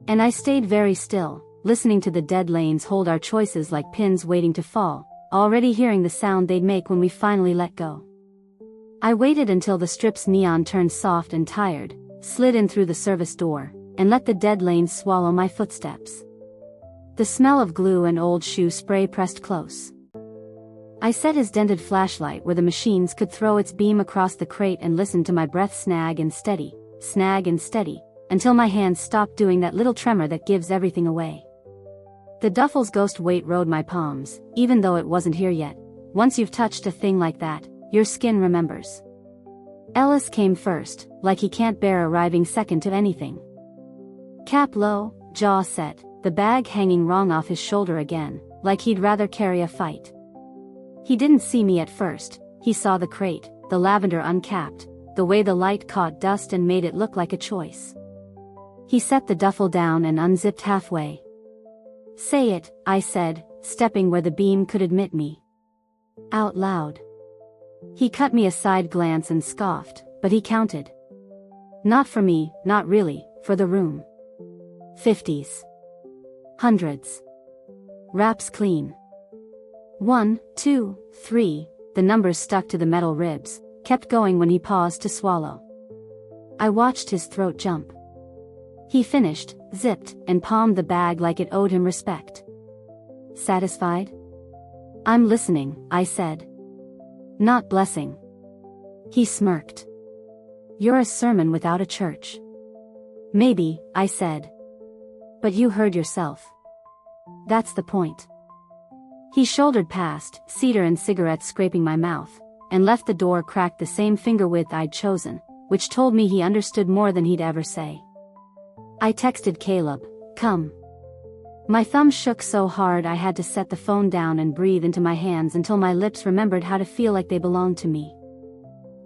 And I stayed very still, listening to the dead lanes hold our choices like pins waiting to fall, already hearing the sound they'd make when we finally let go. I waited until the strip's neon turned soft and tired, slid in through the service door, and let the dead lanes swallow my footsteps. The smell of glue and old shoe spray pressed close. I set his dented flashlight where the machines could throw its beam across the crate and listened to my breath snag and steady, until my hands stopped doing that little tremor that gives everything away. The duffel's ghost weight rode my palms, even though it wasn't here yet. Once you've touched a thing like that, your skin remembers. Ellis came first, like he can't bear arriving second to anything. Cap low, jaw set, the bag hanging wrong off his shoulder again, like he'd rather carry a fight. He didn't see me at first. He saw the crate, the lavender uncapped, the way the light caught dust and made it look like a choice. He set the duffel down and unzipped halfway. "Say it," I said, stepping where the beam could admit me. Out loud. He cut me a side glance and scoffed, but he counted. Not for me, not really, for the room. 50s. 100s. Wraps clean. 1, 2, 3, the numbers stuck to the metal ribs, kept going when he paused to swallow. I watched his throat jump. He finished, zipped, and palmed the bag like it owed him respect. Satisfied? "I'm listening," I said. "Not blessing." He smirked. "You're a sermon without a church." "Maybe," I said. "But you heard yourself. That's the point." He shouldered past, cedar and cigarette scraping my mouth, and left the door cracked the same finger width I'd chosen, which told me he understood more than he'd ever say. I texted Caleb, "Come." My thumb shook so hard I had to set the phone down and breathe into my hands until my lips remembered how to feel like they belonged to me.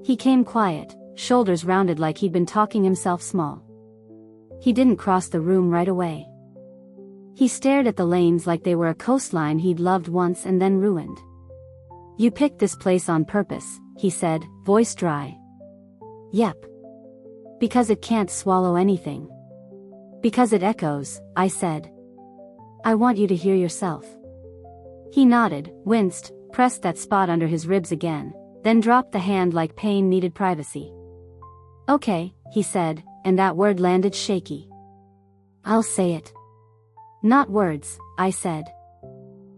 He came quiet, shoulders rounded like he'd been talking himself small. He didn't cross the room right away. He stared at the lanes like they were a coastline he'd loved once and then ruined. "You picked this place on purpose," he said, voice dry. "Yep. Because it can't swallow anything. Because it echoes," I said. "I want you to hear yourself." He nodded, winced, pressed that spot under his ribs again, then dropped the hand like pain needed privacy. "Okay," he said, and that word landed shaky. "I'll say it." "Not words," I said.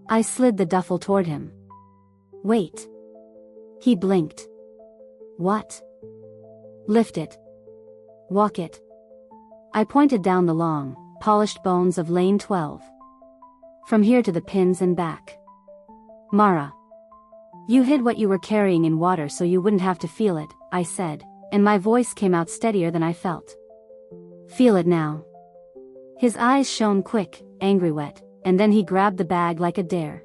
I slid the duffel toward him. "Wait." He blinked. "What?" "Lift it. Walk it." I pointed down the long, polished bones of lane 12. "From here to the pins and back." "Mara. You hid what you were carrying in water so you wouldn't have to feel it," I said, and my voice came out steadier than I felt. "Feel it now." His eyes shone quick, angry wet, and then he grabbed the bag like a dare.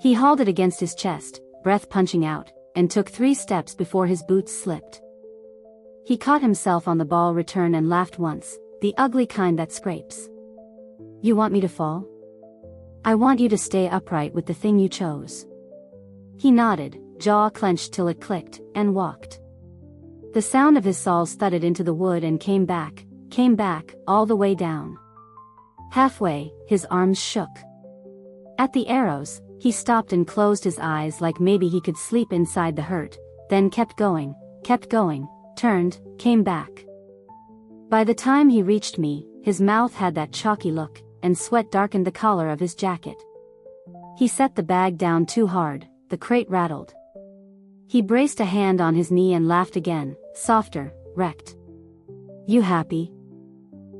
He hauled it against his chest, breath punching out, and took 3 steps before his boots slipped. He caught himself on the ball return and laughed once, the ugly kind that scrapes. "You want me to fall?" "I want you to stay upright with the thing you chose." He nodded, jaw clenched till it clicked, and walked. The sound of his soles thudded into the wood and came back, all the way down. Halfway, his arms shook. At the arrows, he stopped and closed his eyes like maybe he could sleep inside the hurt, then kept going, turned, came back. By the time he reached me, his mouth had that chalky look, and sweat darkened the collar of his jacket. He set the bag down too hard, the crate rattled. He braced a hand on his knee and laughed again, softer, wrecked. "You happy?"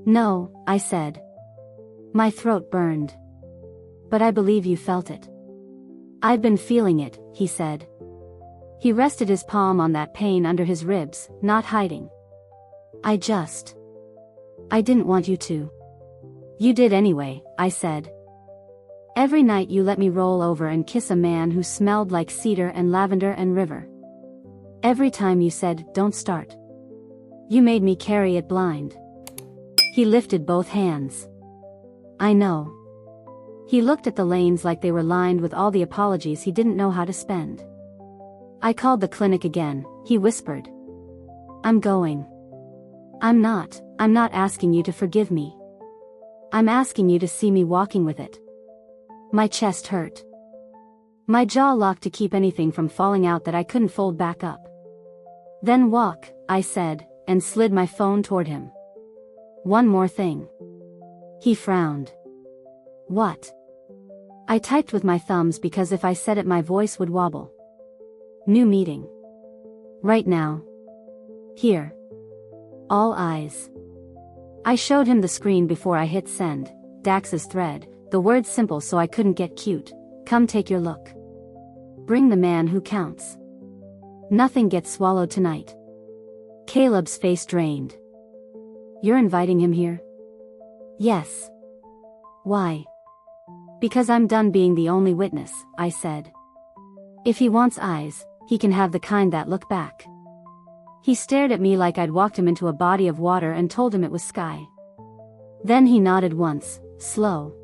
"No," I said. My throat burned. "But I believe you felt it." "I've been feeling it," he said. He rested his palm on that pain under his ribs, not hiding. I didn't want you to." "You did anyway," I said. "Every night you let me roll over and kiss a man who smelled like cedar and lavender and river. Every time you said, 'Don't start.' You made me carry it blind." He lifted both hands. "I know." He looked at the lanes like they were lined with all the apologies he didn't know how to spend. "I called the clinic again," he whispered. "I'm going." I'm not asking you to forgive me." I'm asking you to see me walking with it. My chest hurt. My jaw locked to keep anything from falling out that I couldn't fold back up. Then walk, I said, and slid my phone toward him. One more thing. He frowned. What? I typed with my thumbs because if I said it my voice would wobble. New meeting. Right now. Here. All eyes. I showed him the screen before I hit send, Dax's thread, the word simple so I couldn't get cute. Come take your look. Bring the man who counts. Nothing gets swallowed tonight. Caleb's face drained. You're inviting him here? Yes. Why? Because I'm done being the only witness, I said. If he wants eyes, he can have the kind that look back. He stared at me like I'd walked him into a body of water and told him it was sky. Then he nodded once, slow.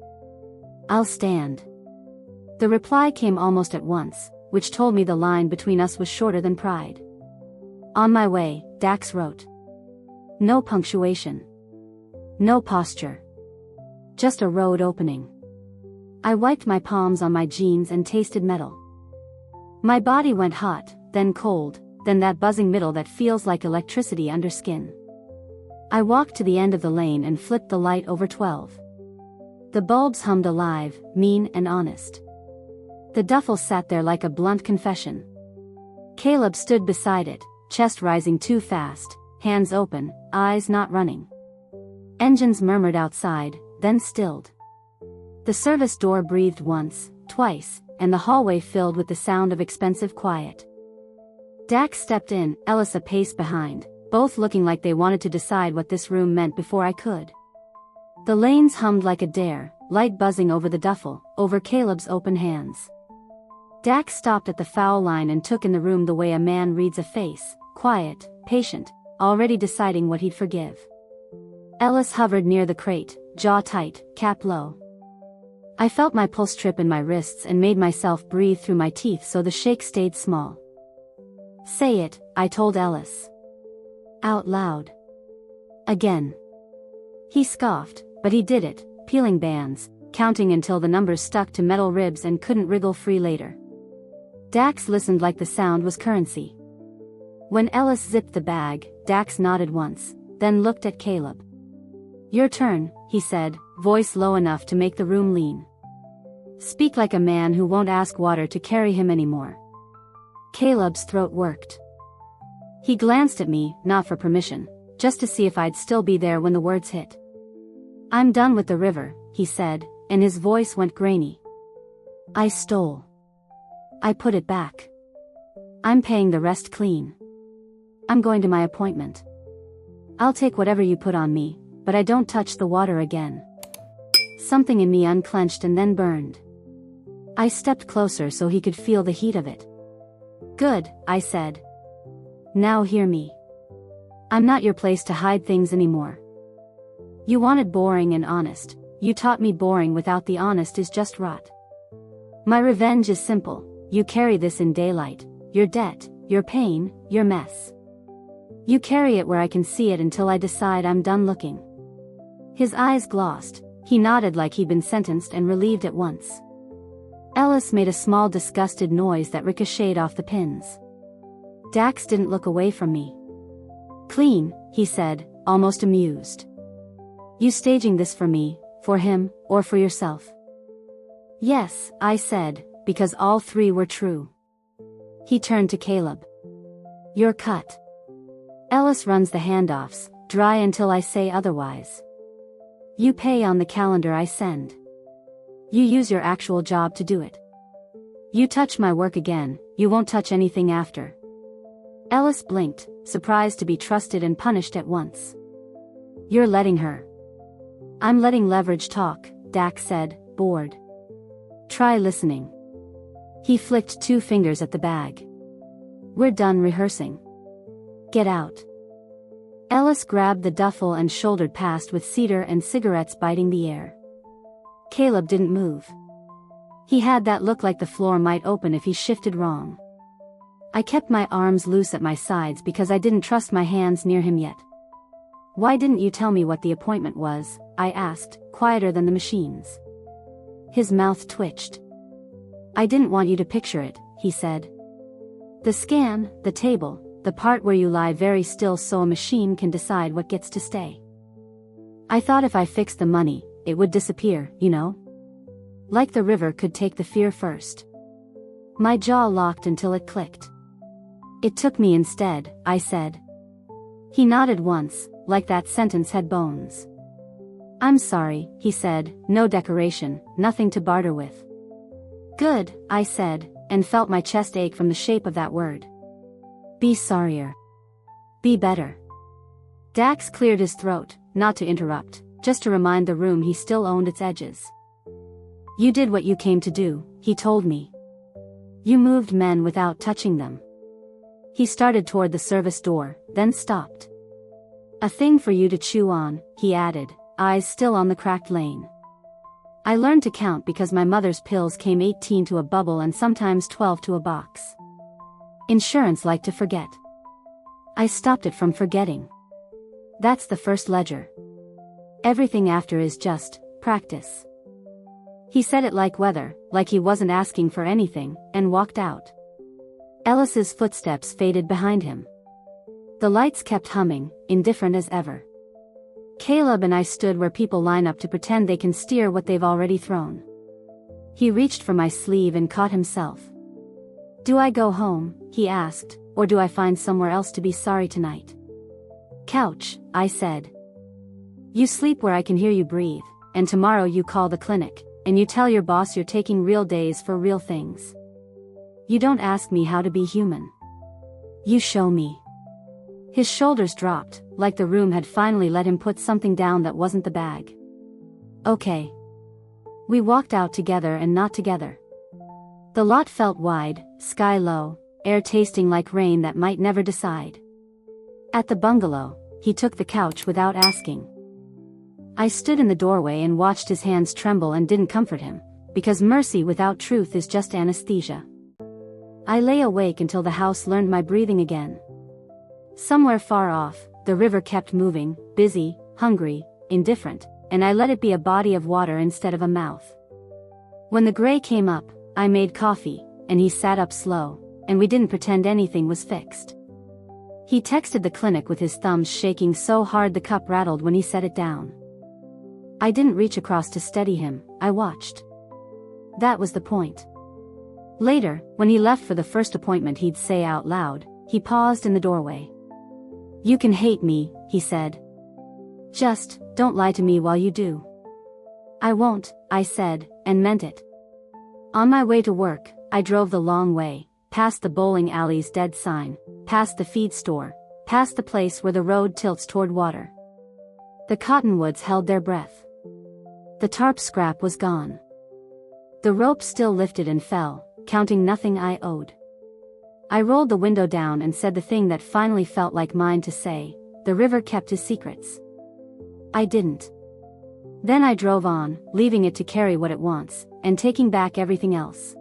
I'll stand. The reply came almost at once, which told me the line between us was shorter than pride. On my way, Dax wrote. No punctuation. No posture. Just a road opening. I wiped my palms on my jeans and tasted metal. My body went hot, then cold, then that buzzing middle that feels like electricity under skin. I walked to the end of the lane and flipped the light over 12. The bulbs hummed alive, mean and honest. The duffel sat there like a blunt confession. Caleb stood beside it, chest rising too fast, hands open, eyes not running. Engines murmured outside, then stilled. The service door breathed once, twice, and the hallway filled with the sound of expensive quiet. Dax stepped in, Ellis a pace behind, both looking like they wanted to decide what this room meant before I could. The lanes hummed like a dare, light buzzing over the duffel, over Caleb's open hands. Dax stopped at the foul line and took in the room the way a man reads a face, quiet, patient, already deciding what he'd forgive. Ellis hovered near the crate, jaw tight, cap low. I felt my pulse trip in my wrists and made myself breathe through my teeth so the shake stayed small. Say it, I told Ellis. Out loud. Again. He scoffed, but he did it, peeling bands, counting until the numbers stuck to metal ribs and couldn't wriggle free later. Dax listened like the sound was currency. When Ellis zipped the bag, Dax nodded once, then looked at Caleb. Your turn, he said, voice low enough to make the room lean. Speak like a man who won't ask water to carry him anymore. Caleb's throat worked. He glanced at me, not for permission, just to see if I'd still be there when the words hit. I'm done with the river, he said, and his voice went grainy. I stole. I put it back. I'm paying the rest clean. I'm going to my appointment. I'll take whatever you put on me, but I don't touch the water again. Something in me unclenched and then burned. I stepped closer so he could feel the heat of it. Good, I said. Now hear me. I'm not your place to hide things anymore. You wanted boring and honest, you taught me boring without the honest is just rot. My revenge is simple, you carry this in daylight, your debt, your pain, your mess. You carry it where I can see it until I decide I'm done looking. His eyes glossed, he nodded like he'd been sentenced and relieved at once. Ellis made a small disgusted noise that ricocheted off the pins. Dax didn't look away from me. Clean, he said, almost amused. You staging this for me, for him, or for yourself? Yes, I said, because all three were true. He turned to Caleb. You're cut. Ellis runs the handoffs, dry until I say otherwise. You pay on the calendar I send. You use your actual job to do it. You touch my work again, you won't touch anything after. Ellis blinked, surprised to be trusted and punished at once. You're letting her. I'm letting leverage talk, Dax said, bored. Try listening. He flicked 2 fingers at the bag. We're done rehearsing. Get out. Ellis grabbed the duffel and shouldered past with cedar and cigarettes biting the air. Caleb didn't move. He had that look like the floor might open if he shifted wrong. I kept my arms loose at my sides because I didn't trust my hands near him yet. Why didn't you tell me what the appointment was? I asked, quieter than the machines. His mouth twitched. I didn't want you to picture it, he said. The scan, the table, the part where you lie very still so a machine can decide what gets to stay. I thought if I fixed the money, it would disappear, you know? Like the river could take the fear first. My jaw locked until it clicked. It took me instead, I said. He nodded once, like that sentence had bones. I'm sorry, he said, no decoration, nothing to barter with. Good, I said, and felt my chest ache from the shape of that word. Be sorrier. Be better. Dax cleared his throat, not to interrupt, just to remind the room he still owned its edges. You did what you came to do, he told me. You moved men without touching them. He started toward the service door, then stopped. A thing for you to chew on, he added, eyes still on the cracked lane. I learned to count because my mother's pills came 18 to a bubble and sometimes 12 to a box. Insurance liked to forget. I stopped it from forgetting. That's the first ledger. Everything after is just practice. He said it like weather, like he wasn't asking for anything, and walked out. Ellis's footsteps faded behind him. The lights kept humming, indifferent as ever. Caleb and I stood where people line up to pretend they can steer what they've already thrown. He reached for my sleeve and caught himself. Do I go home, he asked, or do I find somewhere else to be sorry tonight? Couch, I said. You sleep where I can hear you breathe, and tomorrow you call the clinic, and you tell your boss you're taking real days for real things. You don't ask me how to be human. You show me. His shoulders dropped, like the room had finally let him put something down that wasn't the bag. Okay. We walked out together and not together. The lot felt wide, sky low, air tasting like rain that might never decide. At the bungalow, he took the couch without asking. I stood in the doorway and watched his hands tremble and didn't comfort him, because mercy without truth is just anesthesia. I lay awake until the house learned my breathing again. Somewhere far off, the river kept moving, busy, hungry, indifferent, and I let it be a body of water instead of a mouth. When the gray came up, I made coffee, and he sat up slow, and we didn't pretend anything was fixed. He texted the clinic with his thumbs shaking so hard the cup rattled when he set it down. I didn't reach across to steady him, I watched. That was the point. Later, when he left for the first appointment he'd say out loud, he paused in the doorway. You can hate me, he said. Just, don't lie to me while you do. I won't, I said, and meant it. On my way to work, I drove the long way, past the bowling alley's dead sign, past the feed store, past the place where the road tilts toward water. The cottonwoods held their breath. The tarp scrap was gone. The rope still lifted and fell, counting nothing I owed. I rolled the window down and said the thing that finally felt like mine to say, the river kept his secrets. I didn't. Then I drove on, leaving it to carry what it wants, and taking back everything else.